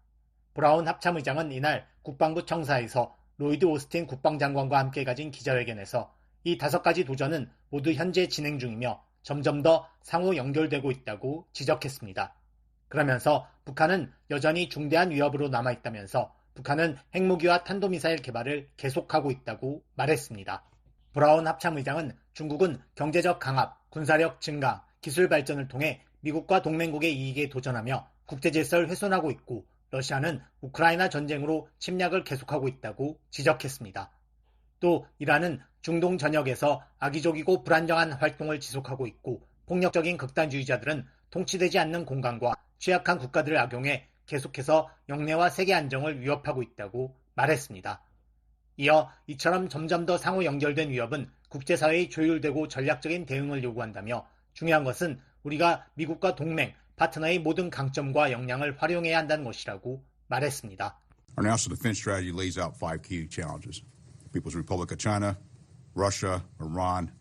P: 브라운 합참의장은 이날 국방부 청사에서 로이드 오스틴 국방장관과 함께 가진 기자회견에서 이 5가지 도전은 모두 현재 진행 중이며 점점 더 상호 연결되고 있다고 지적했습니다. 그러면서 북한은 여전히 중대한 위협으로 남아있다면서 북한은 핵무기와 탄도미사일 개발을 계속하고 있다고 말했습니다. 브라운 합참의장은 중국은 경제적 강압, 군사력 증강, 기술 발전을 통해 미국과 동맹국의 이익에 도전하며 국제질서를 훼손하고 있고 러시아는 우크라이나 전쟁으로 침략을 계속하고 있다고 지적했습니다. 또 이란은 중동 전역에서 악의적이고 불안정한 활동을 지속하고 있고 폭력적인 극단주의자들은 통치되지 않는 공간과 취약한 국가들을 악용해 계속해서 영내와 세계 안정을 위협하고 있다고 말했습니다. 이어 이처럼 점점 더 상호 연결된 위협은 국제사회의 조율되고 전략적인 대응을 요구한다며 중요한 것은 우리가 미국과 동맹, 파트너의 모든 강점과 역량을 활용해야 한다는 것이라고 말했습니다.
Q: Our national defense strategy lays out 5 key challenges. People's Republic of China, Russia, Iran,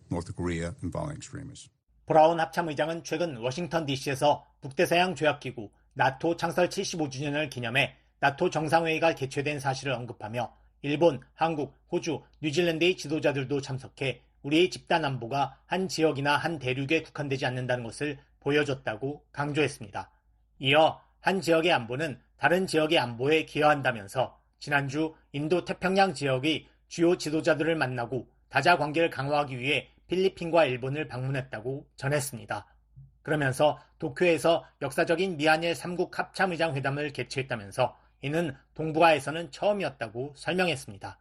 Q: North Korea, and violent extremists.
P: 브라운 합참의장은 최근 워싱턴 DC에서 북대서양 조약기구 나토 창설 75주년을 기념해 나토 정상회의가 개최된 사실을 언급하며 일본, 한국, 호주, 뉴질랜드의 지도자들도 참석해 우리의 집단 안보가 한 지역이나 한 대륙에 국한되지 않는다는 것을 보여줬다고 강조했습니다. 이어 한 지역의 안보는 다른 지역의 안보에 기여한다면서 지난주 인도 태평양 지역의 주요 지도자들을 만나고 다자 관계를 강화하기 위해 필리핀과 일본을 방문했다고 전했습니다. 그러면서 도쿄에서 역사적인 미한일 3국 합참의장 회담을 개최했다면서 이는 동북아에서는 처음이었다고 설명했습니다.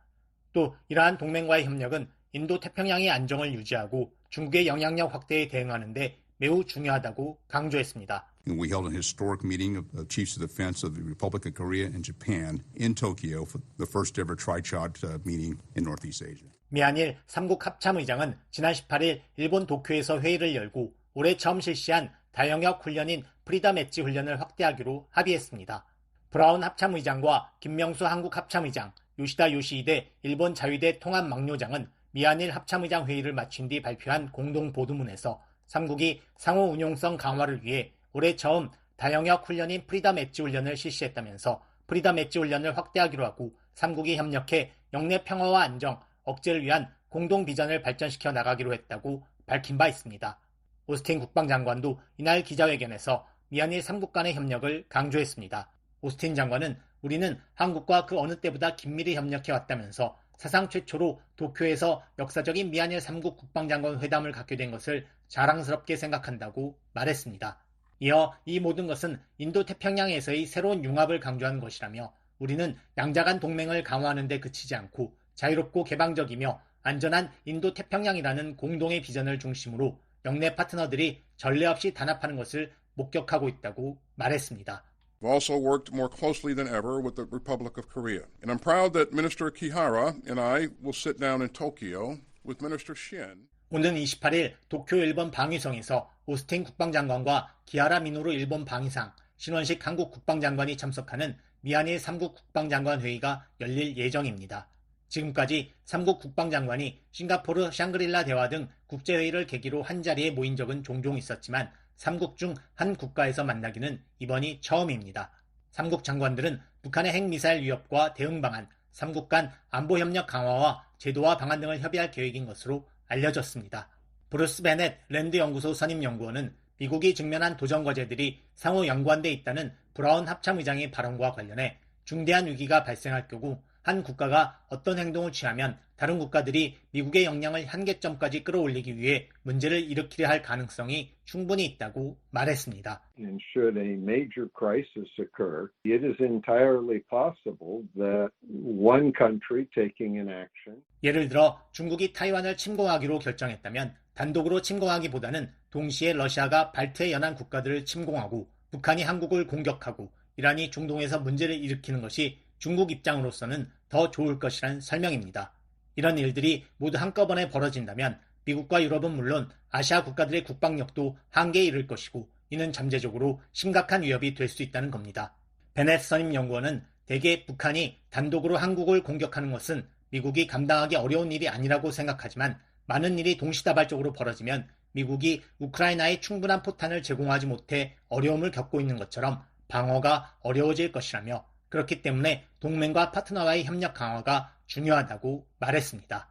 P: 또 이러한 동맹과의 협력은 인도 태평양의 안정을 유지하고 중국의 영향력 확대에 대응하는 데 매우 중요하다고 강조했습니다.
Q: We held an historic meeting of chiefs of defense of the Republic of Korea and Japan in Tokyo for the first ever tri-chart meeting in Northeast Asia.
P: 미한일 3국 합참의장은 지난 18일 일본 도쿄에서 회의를 열고 올해 처음 실시한 다영역 훈련인 프리덤 엣지 훈련을 확대하기로 합의했습니다. 브라운 합참의장과 김명수 한국 합참의장, 요시다 요시히데 일본 자위대 통합막료장은 미한일 합참의장 회의를 마친 뒤 발표한 공동 보도문에서 3국이 상호 운용성 강화를 위해 올해 처음 다영역 훈련인 프리덤 엣지 훈련을 실시했다면서 프리덤 엣지 훈련을 확대하기로 하고 3국이 협력해 영내 평화와 안정, 억제를 위한 공동 비전을 발전시켜 나가기로 했다고 밝힌 바 있습니다. 오스틴 국방장관도 이날 기자회견에서 미한일 3국 간의 협력을 강조했습니다. 오스틴 장관은 우리는 한국과 그 어느 때보다 긴밀히 협력해 왔다면서 사상 최초로 도쿄에서 역사적인 미한일 3국 국방장관 회담을 갖게 된 것을 자랑스럽게 생각한다고 말했습니다. 이어 이 모든 것은 인도 태평양에서의 새로운 융합을 강조한 것이라며 우리는 양자 간 동맹을 강화하는 데 그치지 않고 자유롭고 개방적이며 안전한 인도 태평양이라는 공동의 비전을 중심으로 영내 파트너들이 전례 없이 단합하는 것을 목격하고 있다고 말했습니다.
R: We've also worked more closely than ever with the Republic of Korea. And I'm proud that Minister Kihara and I will sit down in Tokyo with Minister Shin.
P: 오는 28일 도쿄 일본 방위성에서 오스틴 국방장관과 기하라 미노루 일본 방위상, 신원식 한국 국방장관이 참석하는 미한일 3국 국방장관 회의가 열릴 예정입니다. 지금까지 3국 국방장관이 싱가포르 샹그릴라 대화 등 국제회의를 계기로 한자리에 모인 적은 종종 있었지만 3국 중 한 국가에서 만나기는 이번이 처음입니다. 3국 장관들은 북한의 핵미사일 위협과 대응 방안, 3국 간 안보협력 강화와 제도화 방안 등을 협의할 계획인 것으로 알려졌습니다. 브루스 베넷 랜드 연구소 선임 연구원은 미국이 직면한 도전 과제들이 상호 연관돼 있다는 브라운 합참의장의 발언과 관련해 중대한 위기가 발생할 경우 한 국가가 어떤 행동을 취하면 다른 국가들이 미국의 역량을 한계점까지 끌어올리기 위해 문제를 일으키려 할 가능성이 충분히 있다고 말했습니다.
S: And should a major crisis occur, it is entirely possible that one country taking an action.
P: 예를 들어 중국이 타이완을 침공하기로 결정했다면 단독으로 침공하기보다는 동시에 러시아가 발트해 연안 국가들을 침공하고 북한이 한국을 공격하고 이란이 중동에서 문제를 일으키는 것이 중국 입장으로서는 더 좋을 것이란 설명입니다. 이런 일들이 모두 한꺼번에 벌어진다면 미국과 유럽은 물론 아시아 국가들의 국방력도 한계에 이를 것이고 이는 잠재적으로 심각한 위협이 될 수 있다는 겁니다. 베넷 선임 연구원은 대개 북한이 단독으로 한국을 공격하는 것은 미국이 감당하기 어려운 일이 아니라고 생각하지만 많은 일이 동시다발적으로 벌어지면 미국이 우크라이나에 충분한 포탄을 제공하지 못해 어려움을 겪고 있는 것처럼 방어가 어려워질 것이라며 그렇기 때문에 동맹과 파트너와의 협력 강화가 중요하다고 말했습니다.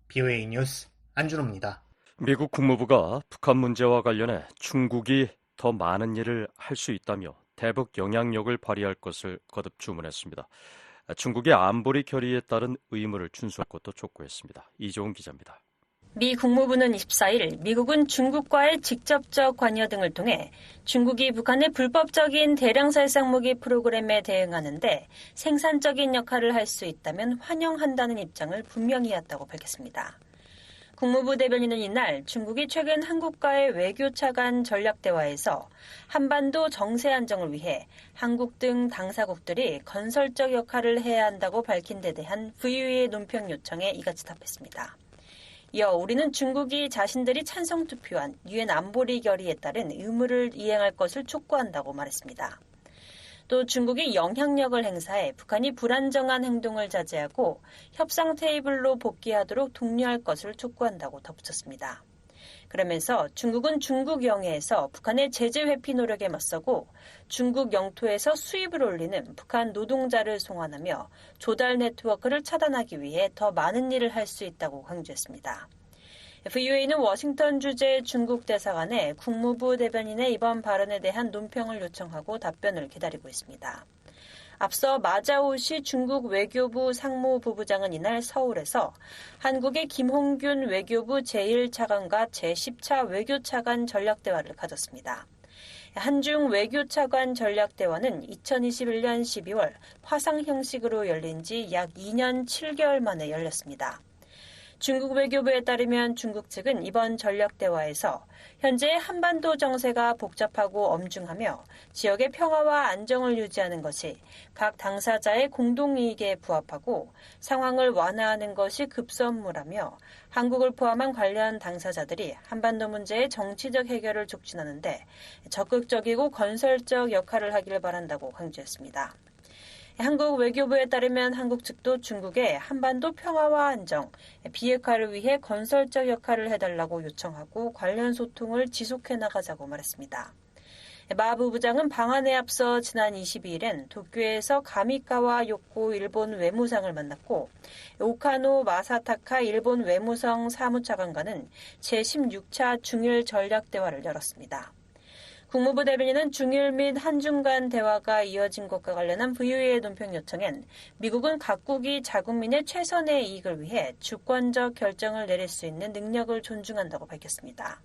P: BOA 뉴스 안준호입니다.
C: 미국 국무부가 북한 문제와 관련해 중국이 더 많은 일을 할 수 있다며 대북 영향력을 발휘할 것을 거듭 주문했습니다. 중국의 안보리 결의에 따른 의무를 준수할 것도 촉구했습니다. 이종훈 기자입니다.
G: 미 국무부는 24일 미국은 중국과의 직접적 관여 등을 통해 중국이 북한의 불법적인 대량 살상 무기 프로그램에 대응하는데 생산적인 역할을 할 수 있다면 환영한다는 입장을 분명히 했다고 밝혔습니다. 국무부 대변인은 이날 중국이 최근 한국과의 외교차 간 전략 대화에서 한반도 정세 안정을 위해 한국 등 당사국들이 건설적 역할을 해야 한다고 밝힌 데 대한 VOA의 논평 요청에 이같이 답했습니다. 이어 우리는 중국이 자신들이 찬성 투표한 유엔 안보리 결의에 따른 의무를 이행할 것을 촉구한다고 말했습니다. 또 중국이 영향력을 행사해 북한이 불안정한 행동을 자제하고 협상 테이블로 복귀하도록 독려할 것을 촉구한다고 덧붙였습니다. 그러면서 중국은 중국 영해에서 북한의 제재 회피 노력에 맞서고 중국 영토에서 수입을 올리는 북한 노동자를 송환하며 조달 네트워크를 차단하기 위해 더 많은 일을 할 수 있다고 강조했습니다. VOA는 워싱턴 주재 중국 대사관에 국무부 대변인의 이번 발언에 대한 논평을 요청하고 답변을 기다리고 있습니다. 앞서 마자오시 중국 외교부 상무부부장은 이날 서울에서 한국의 김홍균 외교부 제1차관과 제10차 외교차관 전략대화를 가졌습니다. 한중 외교차관 전략대화는 2021년 12월 화상 형식으로 열린 지 약 2년 7개월 만에 열렸습니다. 중국 외교부에 따르면 중국 측은 이번 전략대화에서 현재 한반도 정세가 복잡하고 엄중하며 지역의 평화와 안정을 유지하는 것이 각 당사자의 공동이익에 부합하고 상황을 완화하는 것이 급선무라며 한국을 포함한 관련 당사자들이 한반도 문제의 정치적 해결을 촉진하는데 적극적이고 건설적 역할을 하기를 바란다고 강조했습니다. 한국 외교부에 따르면 한국 측도 중국에 한반도 평화와 안정, 비핵화를 위해 건설적 역할을 해달라고 요청하고 관련 소통을 지속해 나가자고 말했습니다. 마 부부장은 방한에 앞서 지난 22일엔 도쿄에서 가미카와 요코 일본 외무상을 만났고 오카노 마사타카 일본 외무성 사무차관과는 제16차 중일 전략대화를 열었습니다. 국무부 대변인은 중일 및 한중 간 대화가 이어진 것과 관련한 VOA의 논평 요청엔 미국은 각국이 자국민의 최선의 이익을 위해 주권적 결정을 내릴 수 있는 능력을 존중한다고 밝혔습니다.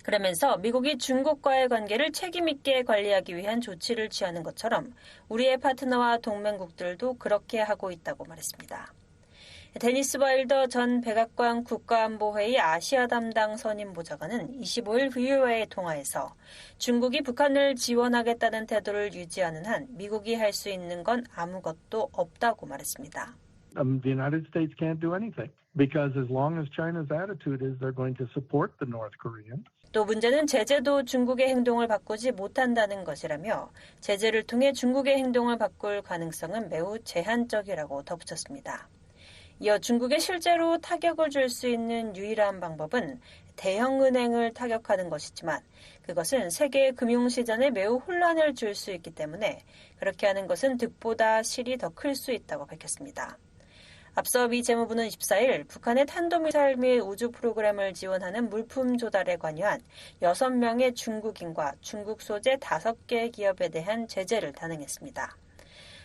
G: 그러면서 미국이 중국과의 관계를 책임 있게 관리하기 위한 조치를 취하는 것처럼 우리의 파트너와 동맹국들도 그렇게 하고 있다고 말했습니다. 데니스 와일더 전 백악관 국가안보회의 아시아 담당 선임 보좌관은 25일 VOA의 통화에서 중국이 북한을 지원하겠다는 태도를 유지하는 한 미국이 할 수 있는 건 아무것도 없다고 말했습니다.
T: The United States can't do anything because as long as China's attitude is they're going to support the North Koreans.
G: 또 문제는 제재도 중국의 행동을 바꾸지 못한다는 것이라며 제재를 통해 중국의 행동을 바꿀 가능성은 매우 제한적이라고 덧붙였습니다. 이어 중국에 실제로 타격을 줄 수 있는 유일한 방법은 대형 은행을 타격하는 것이지만 그것은 세계 금융시장에 매우 혼란을 줄 수 있기 때문에 그렇게 하는 것은 득보다 실이 더 클 수 있다고 밝혔습니다. 앞서 미 재무부는 24일 북한의 탄도미사일 및 우주 프로그램을 지원하는 물품 조달에 관여한 6명의 중국인과 중국 소재 5개 기업에 대한 제재를 단행했습니다.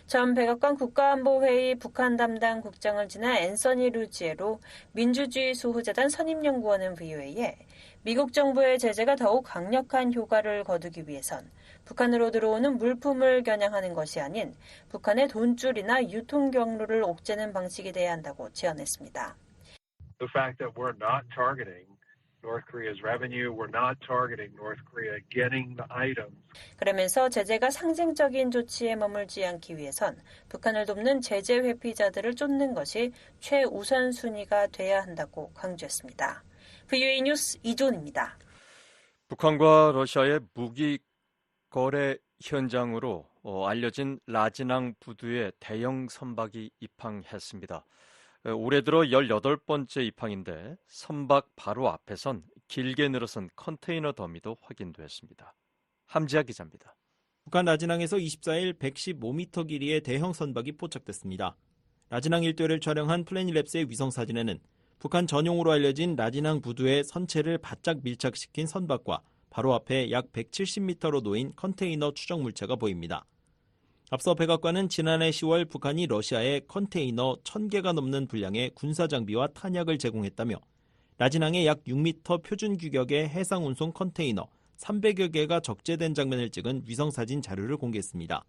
G: 전 백악관 국가안보회의 북한 담당 국장을 지낸 앤서니 루지에로 민주주의 수호재단 선임연구원은 VOA에 미국 정부의 제재가 더욱 강력한 효과를 거두기 위해선 북한으로 들어오는 물품을 겨냥하는 것이 아닌 북한의 돈줄이나 유통 경로를 옥죄는 방식이 돼야 한다고 제언했습니다.
U: The fact that we're not targeting North Korea's revenue, we're not targeting North Korea getting the items.
G: 그러면서 제재가 상징적인 조치에 머물지 않기 위해선 북한을 돕는 제재 회피자들을 쫓는 것이 최우선 순위가 돼야 한다고 강조했습니다. VOA 뉴스 이존입니다.
C: 북한과 러시아의 무기 거래 현장으로 알려진 라진항 부두에 대형 선박이 입항했습니다. 올해 들어 18번째 입항인데 선박 바로 앞에선 길게 늘어선 컨테이너 더미도 확인됐습니다. 함지아 기자입니다.
D: 북한 라진항에서 24일 115m 길이의 대형 선박이 포착됐습니다. 라진항 일대를 촬영한 플래닛랩스의 위성사진에는 북한 전용으로 알려진 라진항 부두에 선체를 바짝 밀착시킨 선박과 바로 앞에 약 170m로 놓인 컨테이너 추정물체가 보입니다. 앞서 백악관은 지난해 10월 북한이 러시아에 컨테이너 1000개가 넘는 분량의 군사장비와 탄약을 제공했다며 라진항에 약 6m 표준 규격의 해상운송 컨테이너 300여 개가 적재된 장면을 찍은 위성사진 자료를 공개했습니다.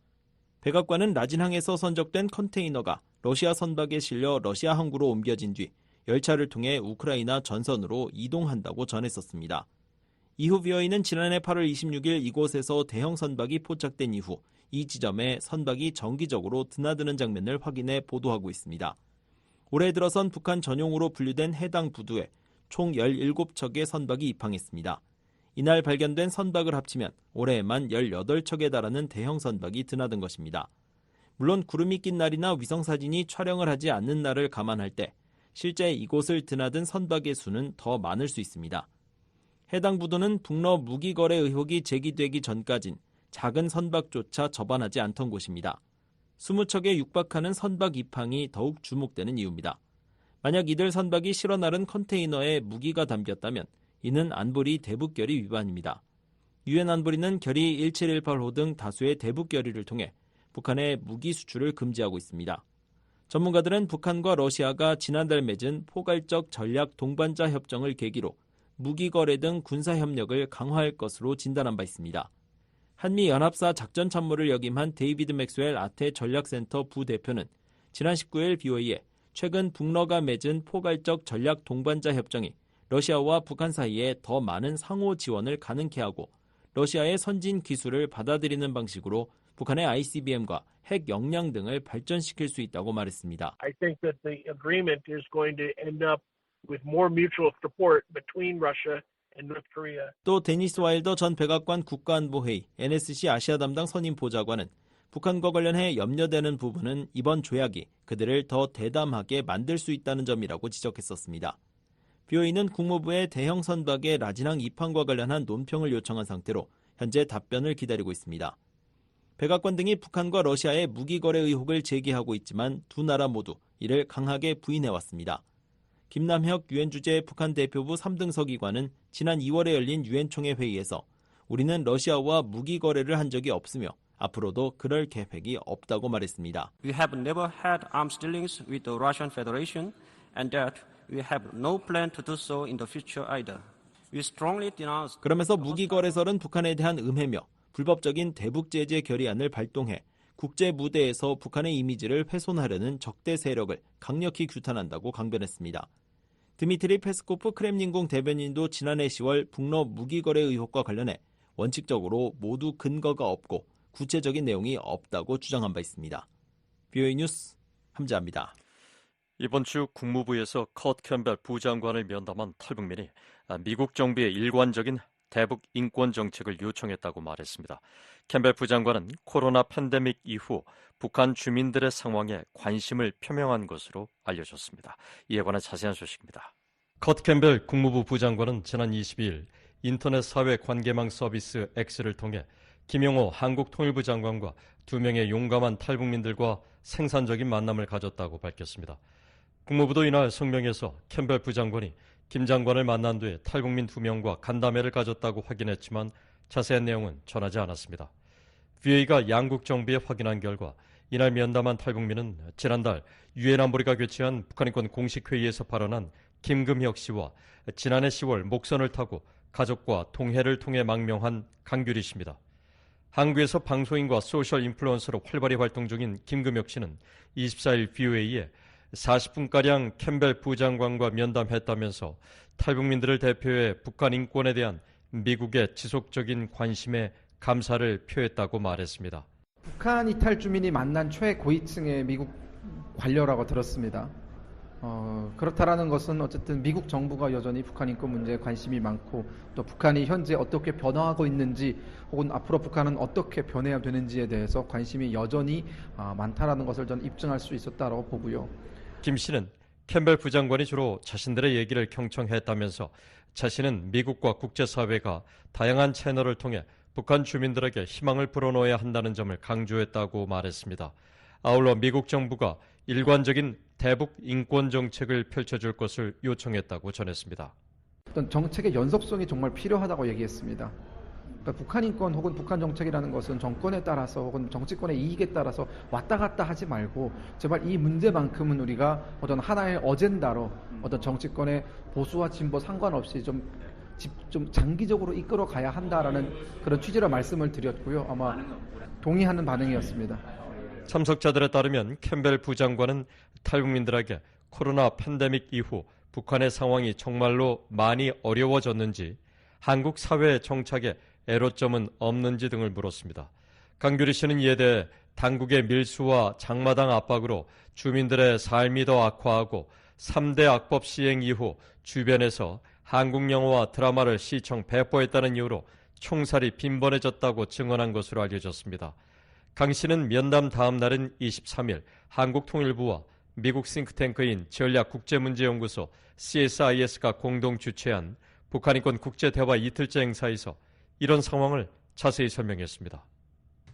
D: 백악관은 라진항에서 선적된 컨테이너가 러시아 선박에 실려 러시아 항구로 옮겨진 뒤 열차를 통해 우크라이나 전선으로 이동한다고 전했었습니다. 이후 VOA는 지난해 8월 26일 이곳에서 대형 선박이 포착된 이후 이 지점에 선박이 정기적으로 드나드는 장면을 확인해 보도하고 있습니다. 올해 들어선 북한 전용으로 분류된 해당 부두에 총 17척의 선박이 입항했습니다. 이날 발견된 선박을 합치면 올해에만 18척에 달하는 대형 선박이 드나든 것입니다. 물론 구름이 낀 날이나 위성사진이 촬영을 하지 않는 날을 감안할 때 실제 이곳을 드나든 선박의 수는 더 많을 수 있습니다. 해당 부도는 북러 무기 거래 의혹이 제기되기 전까진 작은 선박조차 접안하지 않던 곳입니다. 20척에 육박하는 선박 입항이 더욱 주목되는 이유입니다. 만약 이들 선박이 실어 나른 컨테이너에 무기가 담겼다면 이는 안보리 대북결의 위반입니다. 유엔 안보리는 결의 1718호 등 다수의 대북 결의를 통해 북한의 무기 수출을 금지하고 있습니다. 전문가들은 북한과 러시아가 지난달 맺은 포괄적 전략 동반자 협정을 계기로 무기 거래 등 군사 협력을 강화할 것으로 진단한 바 있습니다. 한미 연합사 작전 참모를 역임한 데이비드 맥스웰 아태 전략센터 부대표는 지난 19일 BOE에 최근 북러가 맺은 포괄적 전략 동반자 협정이 러시아와 북한 사이에 더 많은 상호 지원을 가능케 하고 러시아의 선진 기술을 받아들이는 방식으로 북한의 ICBM과 핵 역량 등을 발전시킬 수 있다고 말했습니다.
B: I think that the agreement is going to end up with more mutual support between Russia and North Korea.
D: 또 데니스 와일더 전 백악관 국가안보회의 NSC 아시아 담당 선임 보좌관은 북한과 관련해 염려되는 부분은 이번 조약이 그들을 더 대담하게 만들 수 있다는 점이라고 지적했었습니다. BOE는 국무부의 대형 선박의 라진항 입항과 관련한 논평을 요청한 상태로 현재 답변을 기다리고 있습니다. 백악관 등이 북한과 러시아의 무기 거래 의혹을 제기하고 있지만 두 나라 모두 이를 강하게 부인해왔습니다. 김남혁 유엔 주재 북한 대표부 3등석 이관은 지난 2월에 열린 유엔 총회 회의에서 우리는 러시아와 무기 거래를 한 적이 없으며 앞으로도 그럴 계획이 없다고 말했습니다.
V: We have never had arms dealings with the Russian Federation and that we have no plan to do so in the future either. We strongly denounce.
D: 그러면서 무기 거래설은 북한에 대한 음해며 불법적인 대북 제재 결의안을 발동해 국제 무대에서 북한의 이미지를 훼손하려는 적대 세력을 강력히 규탄한다고 강변했습니다. 드미트리 페스코프 크렘린궁 대변인도 지난해 10월 북러 무기 거래 의혹과 관련해 원칙적으로 모두 근거가 없고 구체적인 내용이 없다고 주장한 바 있습니다. BOE 뉴스 함재합니다.
C: 이번 주 국무부에서 컷 캠벨 부장관을 면담한 탈북민이 미국 정부의 일관적인 대북 인권 정책을 요청했다고 말했습니다. 캠벨 부장관은 코로나 팬데믹 이후 북한 주민들의 상황에 관심을 표명한 것으로 알려졌습니다. 이에 관한 자세한 소식입니다. 컷 캠벨 국무부 부장관은 지난 22일 인터넷 사회 관계망 서비스 X를 통해 김용호 한국통일부 장관과 2명의 용감한 탈북민들과 생산적인 만남을 가졌다고 밝혔습니다. 국무부도 이날 성명에서 캠벨 부장관이 김 장관을 만난 뒤에 탈북민 2명과 간담회를 가졌다고 확인했지만 자세한 내용은 전하지 않았습니다. VA가 양국 정부에 확인한 결과 이날 면담한 탈북민은 지난달 유엔 안보리가 개최한 북한인권 공식회의에서 발언한 김금혁 씨와 지난해 10월 목선을 타고 가족과 통해를 통해 망명한 강규리 씨입니다. 한국에서 방송인과 소셜 인플루언서로 활발히 활동 중인 김금혁 씨는 24일 VOA에 40분가량 캠벨 부장관과 면담했다면서 탈북민들을 대표해 북한 인권에 대한 미국의 지속적인 관심에 감사를 표했다고 말했습니다.
W: 북한 이탈 주민이 만난 최고위층의 미국 관료라고 들었습니다. 그렇다라는 것은 어쨌든 미국 정부가 여전히 북한 인권 문제에 관심이 많고 또 북한이 현재 어떻게 변화하고 있는지 혹은 앞으로 북한은 어떻게 변해야 되는지에 대해서 관심이 여전히 많다라는 것을 저는 입증할 수 있었다고 보고요.
C: 김 씨는 캠벨 부장관이 주로 자신들의 얘기를 경청했다면서 자신은 미국과 국제사회가 다양한 채널을 통해 북한 주민들에게 희망을 불어넣어야 한다는 점을 강조했다고 말했습니다. 아울러 미국 정부가 일관적인 대북 인권 정책을 펼쳐줄 것을 요청했다고 전했습니다.
W: 어떤 정책의 연속성이 정말 필요하다고 얘기했습니다. 그러니까 북한 인권 혹은 북한 정책이라는 것은 정권에 따라서 혹은 정치권의 이익에 따라서 왔다 갔다 하지 말고 제발 이 문제만큼은 우리가 어떤 하나의 어젠다로 어떤 정치권의 보수와 진보 상관없이 좀 장기적으로 이끌어 가야 한다라는 그런 취지로 말씀을 드렸고요. 아마 동의하는 반응이었습니다.
C: 참석자들에 따르면 캠벨 부장관은 탈북민들에게 코로나 팬데믹 이후 북한의 상황이 정말로 많이 어려워졌는지, 한국 사회 정착에 애로점은 없는지 등을 물었습니다. 강규리 씨는 이에 대해 당국의 밀수와 장마당 압박으로 주민들의 삶이 더 악화하고 3대 악법 시행 이후 주변에서 한국 영화와 드라마를 시청 배포했다는 이유로 총살이 빈번해졌다고 증언한 것으로 알려졌습니다. 강 씨는 면담 다음 날인 23일 한국통일부와 미국 싱크탱크인 전략국제문제연구소 CSIS가 공동 주최한 북한인권 국제대화 이틀째 행사에서 이런 상황을 자세히 설명했습니다.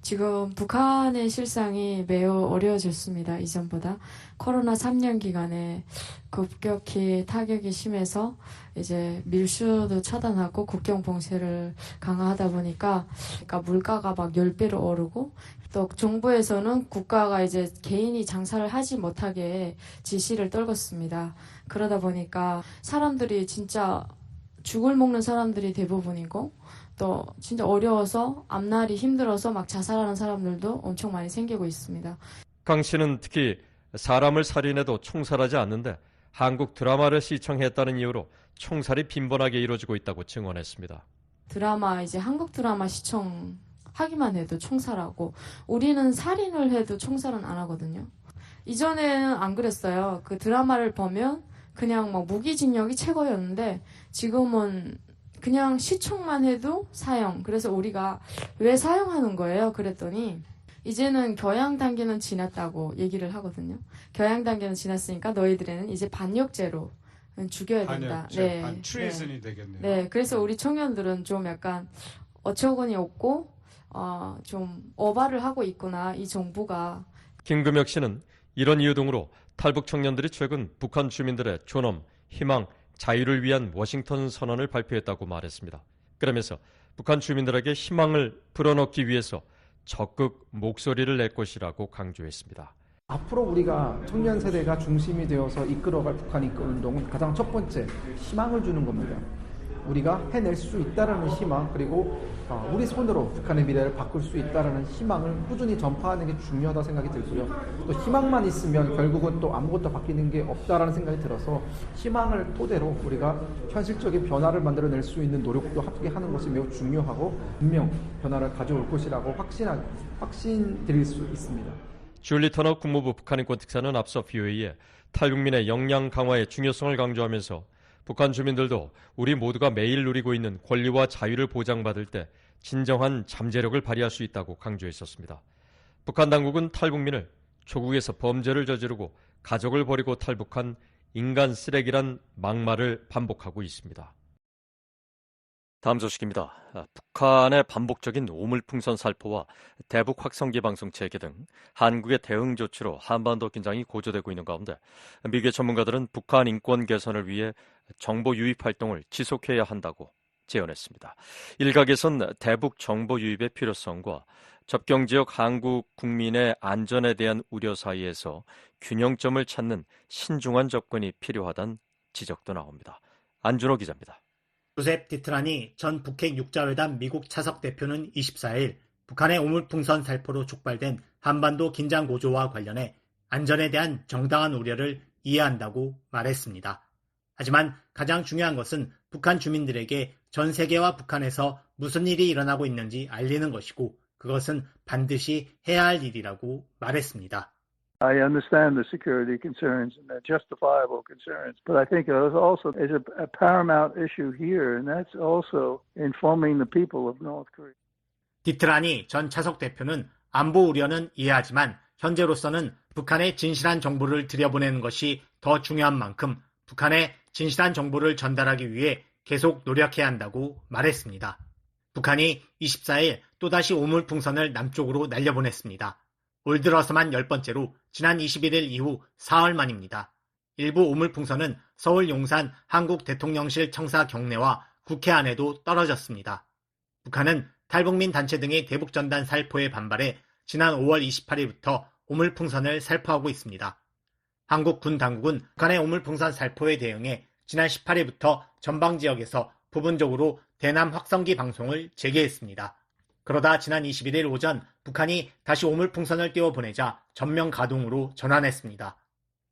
E: 지금 북한의 실상이 매우 어려워졌습니다. 이전보다. 코로나 3년 기간에 급격히 타격이 심해서 이제 밀수도 차단하고 국경 봉쇄를 강화하다 보니까 그러니까 물가가 막 10배로 오르고 또 정부에서는 국가가 이제 개인이 장사를 하지 못하게 지시를 떨궜습니다. 그러다 보니까 사람들이 진짜 죽을 먹는 사람들이 대부분이고 또 진짜 어려워서 앞날이 힘들어서 막 자살하는 사람들도 엄청 많이 생기고 있습니다.
C: 강 씨는 특히 사람을 살인해도 총살하지 않는데 한국 드라마를 시청했다는 이유로 총살이 빈번하게 이루어지고 있다고 증언했습니다.
E: 드라마 이제 한국 드라마 시청하기만 해도 총살하고 우리는 살인을 해도 총살은 안 하거든요. 이전에는 안 그랬어요. 그 드라마를 보면 그냥 막 무기징역이 최고였는데 지금은 그냥 시청만 해도 사형. 그래서 우리가 왜 사형하는 거예요? 그랬더니 이제는 교양 단계는 지났다고 얘기를 하거든요. 교양 단계는 지났으니까 너희들에는 이제 반역죄로 죽여야 된다.
F: 네, 추해선이 되겠네요.
E: 네, 그래서 우리 청년들은 좀 약간 어처구니 없고 좀 오바를 하고 있구나, 이 정부가.
C: 김금혁 씨는 이런 이유 등으로 탈북 청년들이 최근 북한 주민들의 존엄, 희망, 자유를 위한 워싱턴 선언을 발표했다고 말했습니다. 그러면서 북한 주민들에게 희망을 불어넣기 위해서 적극 목소리를 낼 것이라고 강조했습니다.
W: 앞으로 우리가 청년 세대가 중심이 되어서 이끌어갈 북한 인권 운동은 가장 첫 번째 희망을 주는 겁니다. 우리가 해낼 수 있다라는 희망, 그리고 우리 손으로 북한의 미래를 바꿀 수 있다라는 희망을 꾸준히 전파하는 게 중요하다고 생각이 들고요. 또 희망만 있으면 결국은 또 아무것도 바뀌는 게 없다라는 생각이 들어서 희망을 토대로 우리가 현실적인 변화를 만들어낼 수 있는 노력도 함께 하는 것이 매우 중요하고 분명 변화를 가져올 것이라고 확신드릴 수 있습니다.
C: 줄리 터너 국무부 북한인권 특사는 앞서 VOA에 탈북민의 역량 강화의 중요성을 강조하면서 북한 주민들도 우리 모두가 매일 누리고 있는 권리와 자유를 보장받을 때 진정한 잠재력을 발휘할 수 있다고 강조했었습니다. 북한 당국은 탈북민을 조국에서 범죄를 저지르고 가족을 버리고 탈북한 인간 쓰레기란 막말을 반복하고 있습니다. 다음 소식입니다. 북한의 반복적인 오물풍선 살포와 대북 확성기 방송 재개 등 한국의 대응 조치로 한반도 긴장이 고조되고 있는 가운데 미국의 전문가들은 북한 인권 개선을 위해 정보 유입 활동을 지속해야 한다고 제언했습니다. 일각에선 대북 정보 유입의 필요성과 접경 지역 한국 국민의 안전에 대한 우려 사이에서 균형점을 찾는 신중한 접근이 필요하다는 지적도 나옵니다. 안준호 기자입니다.
P: 조셉 디트라니 전 북핵 육자회담 미국 차석 대표는 24일 북한의 오물풍선 살포로 촉발된 한반도 긴장 고조와 관련해 안전에 대한 정당한 우려를 이해한다고 말했습니다. 하지만 가장 중요한 것은 북한 주민들에게 전 세계와 북한에서 무슨 일이 일어나고 있는지 알리는 것이고 그것은 반드시 해야 할 일이라고 말했습니다.
H: I understand the security concerns and the justifiable concerns, but I think there also is a paramount issue here, and that's also informing the people of North Korea.
P: 디트라니 전 차석 대표는 안보 우려는 이해하지만 현재로서는 북한에 진실한 정보를 들여보내는 것이 더 중요한 만큼 북한에 진실한 정보를 전달하기 위해 계속 노력해야 한다고 말했습니다. 북한이 24일 또다시 오물풍선을 남쪽으로 날려보냈습니다. 올 들어서만 10번째로 지난 21일 이후 4월 만입니다. 일부 오물풍선은 서울 용산 한국 대통령실 청사 경내와 국회 안에도 떨어졌습니다. 북한은 탈북민 단체 등의 대북전단 살포에 반발해 지난 5월 28일부터 오물풍선을 살포하고 있습니다. 한국 군 당국은 북한의 오물풍선 살포에 대응해 지난 18일부터 전방 지역에서 부분적으로 대남 확성기 방송을 재개했습니다. 그러다 지난 21일 오전 북한이 다시 오물풍선을 띄워보내자 전면 가동으로 전환했습니다.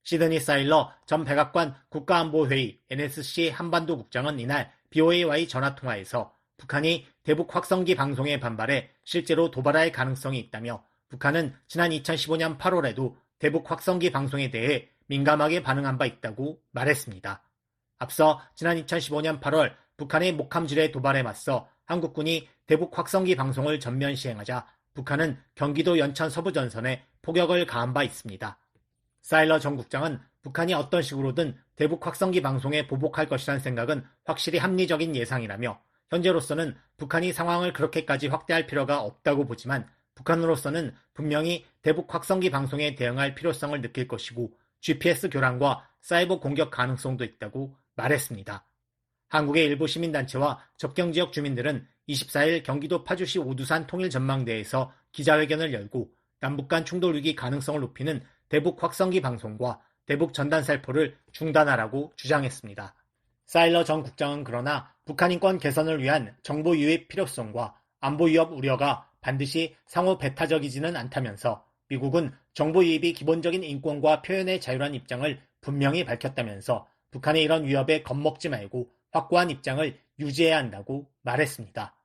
P: 시드니 사일러 전 백악관 국가안보회의 NSC 한반도 국장은 이날 BOA와의 전화통화에서 북한이 대북 확성기 방송에 반발해 실제로 도발할 가능성이 있다며 북한은 지난 2015년 8월에도 대북 확성기 방송에 대해 민감하게 반응한 바 있다고 말했습니다. 앞서 지난 2015년 8월 북한의 목함질의 도발에 맞서 한국군이 대북 확성기 방송을 전면 시행하자 북한은 경기도 연천 서부전선에 포격을 가한 바 있습니다. 사일러 전 국장은 북한이 어떤 식으로든 대북 확성기 방송에 보복할 것이라는 생각은 확실히 합리적인 예상이라며 현재로서는 북한이 상황을 그렇게까지 확대할 필요가 없다고 보지만 북한으로서는 분명히 대북 확성기 방송에 대응할 필요성을 느낄 것이고 GPS 교란과 사이버 공격 가능성도 있다고 말했습니다. 한국의 일부 시민단체와 접경지역 주민들은 24일 경기도 파주시 오두산 통일전망대에서 기자회견을 열고 남북 간 충돌 위기 가능성을 높이는 대북 확성기 방송과 대북 전단 살포를 중단하라고 주장했습니다. 사일러 전 국장은 그러나 북한 인권 개선을 위한 정보 유입 필요성과 안보 위협 우려가 반드시 상호 배타적이지는 않다면서 미국은 정보 유입이 기본적인 인권과 표현의 자유란 입장을 분명히 밝혔다면서 북한의 이런 위협에 겁먹지 말고 확고한 입장을 유지해야 한다고 말했습니다.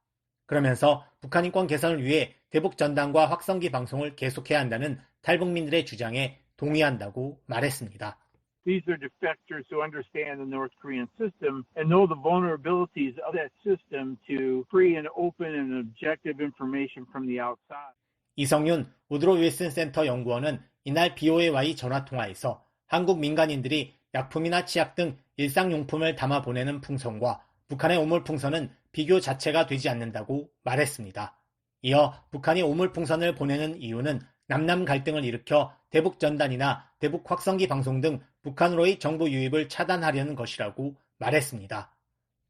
P: 그러면서 북한 인권 개선을 위해 대북 전단과 확성기 방송을 계속해야 한다는 탈북민들의 주장에 동의한다고 말했습니다.
I: These are defectors who understand the North Korean system and know the vulnerabilities of that system to free and open and objective information from the outside.
P: 이성윤 우드로 윌슨 센터 연구원은 이날 BOA와의 전화통화에서 한국 민간인들이 약품이나 치약 등 일상용품을 담아 보내는 풍선과 북한의 오물 풍선은 비교 자체가 되지 않는다고 말했습니다. 이어 북한이 오물 풍선을 보내는 이유는 남남 갈등을 일으켜 대북 전단이나 대북 확성기 방송 등 북한으로의 정보 유입을 차단하려는 것이라고 말했습니다.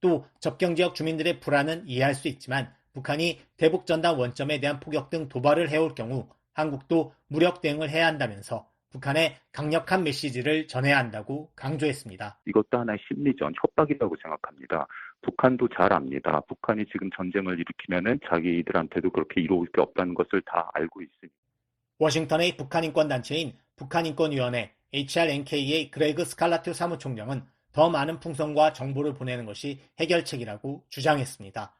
P: 또 접경지역 주민들의 불안은 이해할 수 있지만 북한이 대북 전단 원점에 대한 포격 등 도발을 해올 경우 한국도 무력 대응을 해야 한다면서 북한에 강력한 메시지를 전해야 한다고 강조했습니다.
J: 이것도 하나의 심리전, 협박이라고 생각합니다. 북한도 잘 압니다. 북한이 지금 전쟁을 일으키면은 자기들한테도 그렇게 이로울 게 없다는 것을 다 알고 있습니다.
P: 워싱턴의 북한인권단체인 북한인권위원회 HRNK의 그레그 스칼라투 사무총장은 더 많은 풍선과 정보를 보내는 것이 해결책이라고 주장했습니다.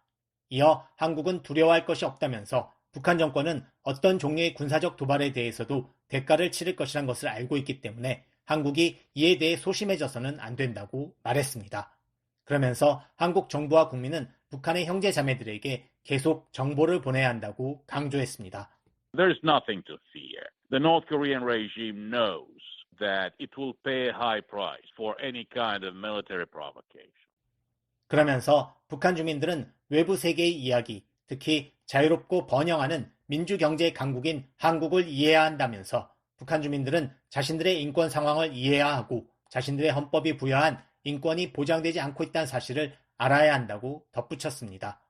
P: 이어 한국은 두려워할 것이 없다면서 북한 정권은 어떤 종류의 군사적 도발에 대해서도 대가를 치를 것이란 것을 알고 있기 때문에 한국이 이에 대해 소심해져서는 안 된다고 말했습니다. 그러면서 한국 정부와 국민은 북한의 형제 자매들에게 계속 정보를 보내야 한다고 강조했습니다.
K: There's nothing to fear. The North Korean regime knows that it will pay a high price for any kind of military provocation.
P: 그러면서 북한 주민들은 외부 세계의 이야기, 특히 자유롭고 번영하는 민주경제 강국인 한국을 이해해야 한다면서 북한 주민들은 자신들의 인권 상황을 이해해야 하고 자신들의 헌법이 부여한 인권이 보장되지 않고 있다는 사실을 알아야 한다고 덧붙였습니다.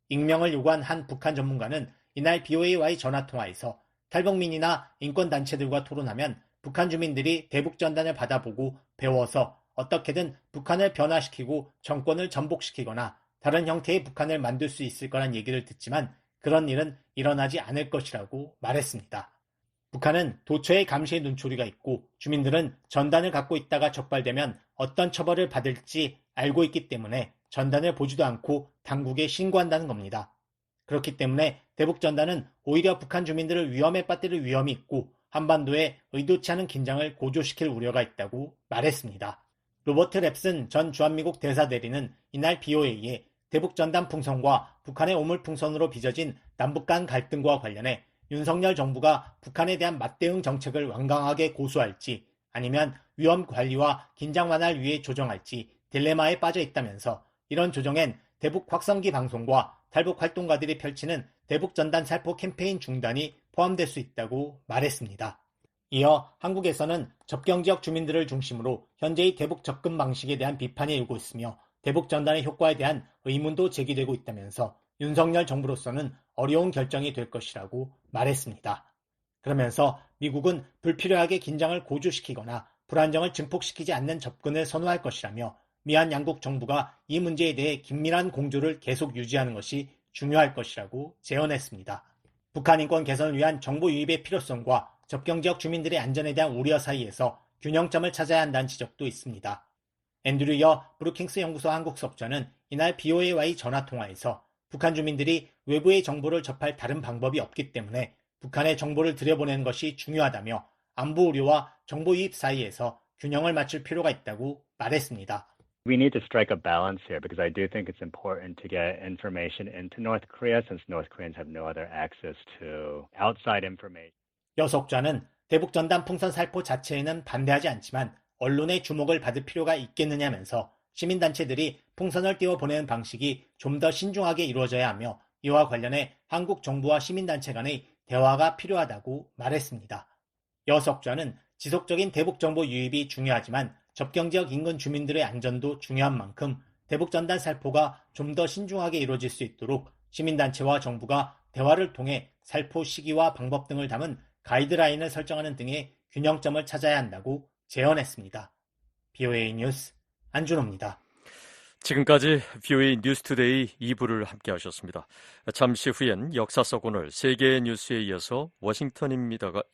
P: 익명을 요구한 한 북한 전문가는 이날 BOA와의 전화통화에서 탈북민이나 인권단체들과 토론하면 북한 주민들이 대북 전단을 받아보고 배워서 어떻게든 북한을 변화시키고 정권을 전복시키거나 다른 형태의 북한을 만들 수 있을 거란 얘기를 듣지만 그런 일은 일어나지 않을 것이라고 말했습니다. 북한은 도처에 감시의 눈초리가 있고 주민들은 전단을 갖고 있다가 적발되면 어떤 처벌을 받을지 알고 있기 때문에 전단을 보지도 않고 당국에 신고한다는 겁니다. 그렇기 때문에 대북 전단은 오히려 북한 주민들을 위험에 빠뜨릴 위험이 있고 한반도에 의도치 않은 긴장을 고조시킬 우려가 있다고 말했습니다. 로버트 랩슨 전 주한미국 대사대리는 이날 BOA에 대북 전단 풍선과 북한의 오물 풍선으로 빚어진 남북 간 갈등과 관련해 윤석열 정부가 북한에 대한 맞대응 정책을 완강하게 고수할지 아니면 위험 관리와 긴장 완화를 위해 조정할지 딜레마에 빠져 있다면서 이런 조정엔 대북 확성기 방송과 탈북 활동가들이 펼치는 대북 전단 살포 캠페인 중단이 포함될 수 있다고 말했습니다. 이어 한국에서는 접경지역 주민들을 중심으로 현재의 대북 접근 방식에 대한 비판이 일고 있으며 대북 전단의 효과에 대한 의문도 제기되고 있다면서 윤석열 정부로서는 어려운 결정이 될 것이라고 말했습니다. 그러면서 미국은 불필요하게 긴장을 고조시키거나 불안정을 증폭시키지 않는 접근을 선호할 것이라며 미한 양국 정부가 이 문제에 대해 긴밀한 공조를 계속 유지하는 것이 중요할 것이라고 제언했습니다. 북한 인권 개선을 위한 정보 유입의 필요성과 접경지역 주민들의 안전에 대한 우려 사이에서 균형점을 찾아야 한다는 지적도 있습니다. 앤드류 여 브루킹스 연구소 한국수업자는 이날 BOA와의 전화통화에서 북한 주민들이 외부의 정보를 접할 다른 방법이 없기 때문에 북한의 정보를 들여보내는 것이 중요하다며 안보 우려와 정보 유입 사이에서 균형을 맞출 필요가 있다고 말했습니다.
X: We need to strike a balance here because I do think it's important to get information into North Korea since North Koreans have no other access to outside information.
P: 여 수업자는 대북 전단 풍선 살포 자체에는 반대하지 않지만 언론의 주목을 받을 필요가 있겠느냐면서 시민단체들이 풍선을 띄워보내는 방식이 좀 더 신중하게 이루어져야 하며 이와 관련해 한국 정부와 시민단체 간의 대화가 필요하다고 말했습니다. 여석좌는 지속적인 대북정보 유입이 중요하지만 접경지역 인근 주민들의 안전도 중요한 만큼 대북전단 살포가 좀 더 신중하게 이루어질 수 있도록 시민단체와 정부가 대화를 통해 살포 시기와 방법 등을 담은 가이드라인을 설정하는 등의 균형점을 찾아야 한다고 제언했습니다. BOA 뉴스 안준호입니다.
C: 지금까지 BOA 뉴스투데이 2부를 함께 하셨습니다. 잠시 후엔 역사 속 오늘 세계의 뉴스에 이어서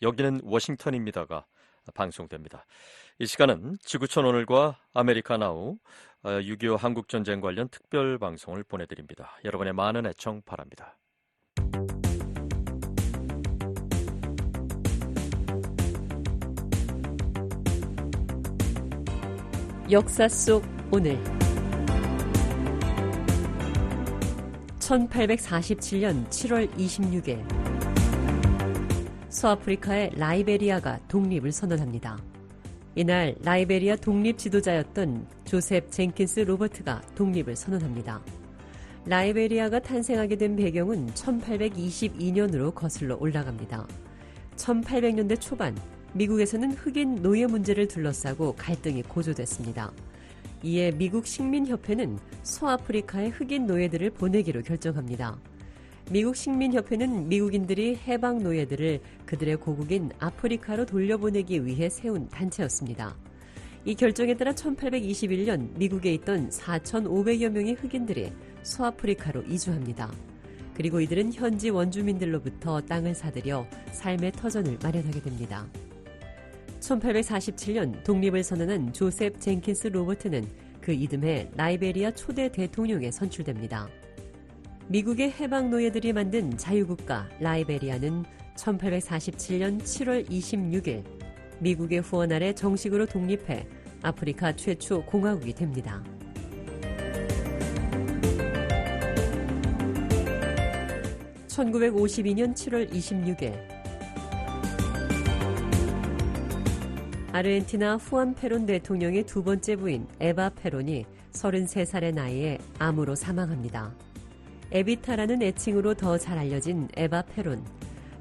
C: 여기는 워싱턴입니다가 방송됩니다. 이 시간은 지구촌 오늘과 아메리카 나우 6.25 한국전쟁 관련 특별 방송을 보내드립니다. 여러분의 많은 애청 바랍니다.
L: 역사 속 오늘 1847년 7월 26일 서아프리카의 라이베리아가 독립을 선언합니다. 이날 라이베리아 독립 지도자였던 조셉 젠킨스 로버트가 독립을 선언합니다. 라이베리아가 탄생하게 된 배경은 1822년으로 거슬러 올라갑니다. 1800년대 초반 미국에서는 흑인 노예 문제를 둘러싸고 갈등이 고조됐습니다. 이에 미국 식민협회는 서아프리카의 흑인 노예들을 보내기로 결정합니다. 미국 식민협회는 미국인들이 해방 노예들을 그들의 고국인 아프리카로 돌려보내기 위해 세운 단체였습니다. 이 결정에 따라 1821년 미국에 있던 4,500여 명의 흑인들이 서아프리카로 이주합니다. 그리고 이들은 현지 원주민들로부터 땅을 사들여 삶의 터전을 마련하게 됩니다. 1847년 독립을 선언한 조셉 젠킨스 로버트는 그 이듬해 라이베리아 초대 대통령에 선출됩니다. 미국의 해방 노예들이 만든 자유국가 라이베리아는 1847년 7월 26일 미국의 후원 아래 정식으로 독립해 아프리카 최초 공화국이 됩니다. (1952년 7월 26일) 아르헨티나 후안 페론 대통령의 두 번째 부인 에바 페론이 33살의 나이에 암으로 사망합니다. 에비타라는 애칭으로 더 잘 알려진 에바 페론.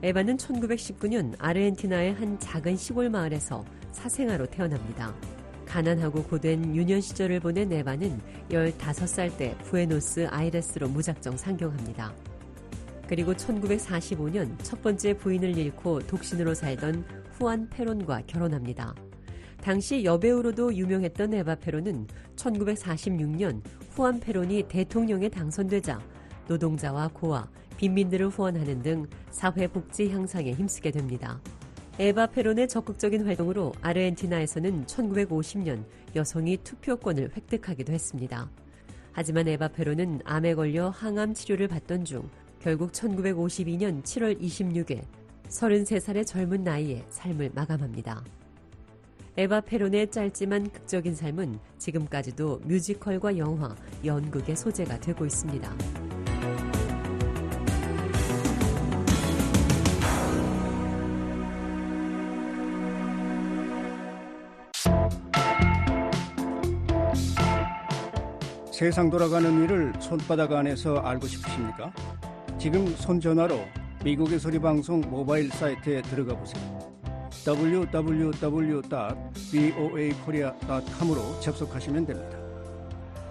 L: 에바는 1919년 아르헨티나의 한 작은 시골 마을에서 사생아로 태어납니다. 가난하고 고된 유년 시절을 보낸 에바는 15살 때 부에노스 아이레스로 무작정 상경합니다. 그리고 1945년 첫 번째 부인을 잃고 독신으로 살던 후안 페론과 결혼합니다. 당시 여배우로도 유명했던 에바 페론은 1946년 후안 페론이 대통령에 당선되자 노동자와 고아, 빈민들을 후원하는 등 사회복지 향상에 힘쓰게 됩니다. 에바 페론의 적극적인 활동으로 아르헨티나에서는 1950년 여성이 투표권을 획득하기도 했습니다. 하지만 에바 페론은 암에 걸려 항암 치료를 받던 중 결국 1952년 7월 26일 33살의 젊은 나이에 삶을 마감합니다. 에바 페론의 짧지만 극적인 삶은 지금까지도 뮤지컬과 영화, 연극의 소재가 되고 있습니다.
M: 세상 돌아가는 일을 손바닥 안에서 알고 싶으십니까? 지금 손전화로 미국의 소리방송 모바일 사이트에 들어가 보세요. www.voakorea.com으로 접속하시면 됩니다.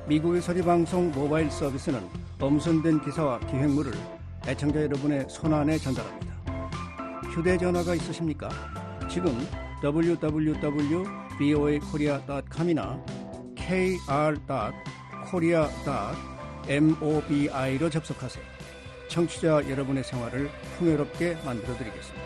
M: 미국의 소리방송 모바일 서비스는 엄선된 기사와 기획물을 애청자 여러분의 손안에 전달합니다. 휴대전화가 있으십니까? 지금 www.voakorea.com이나 kr.korea.mobi로 접속하세요. 청취자 여러분의 생활을 풍요롭게 만들어드리겠습니다.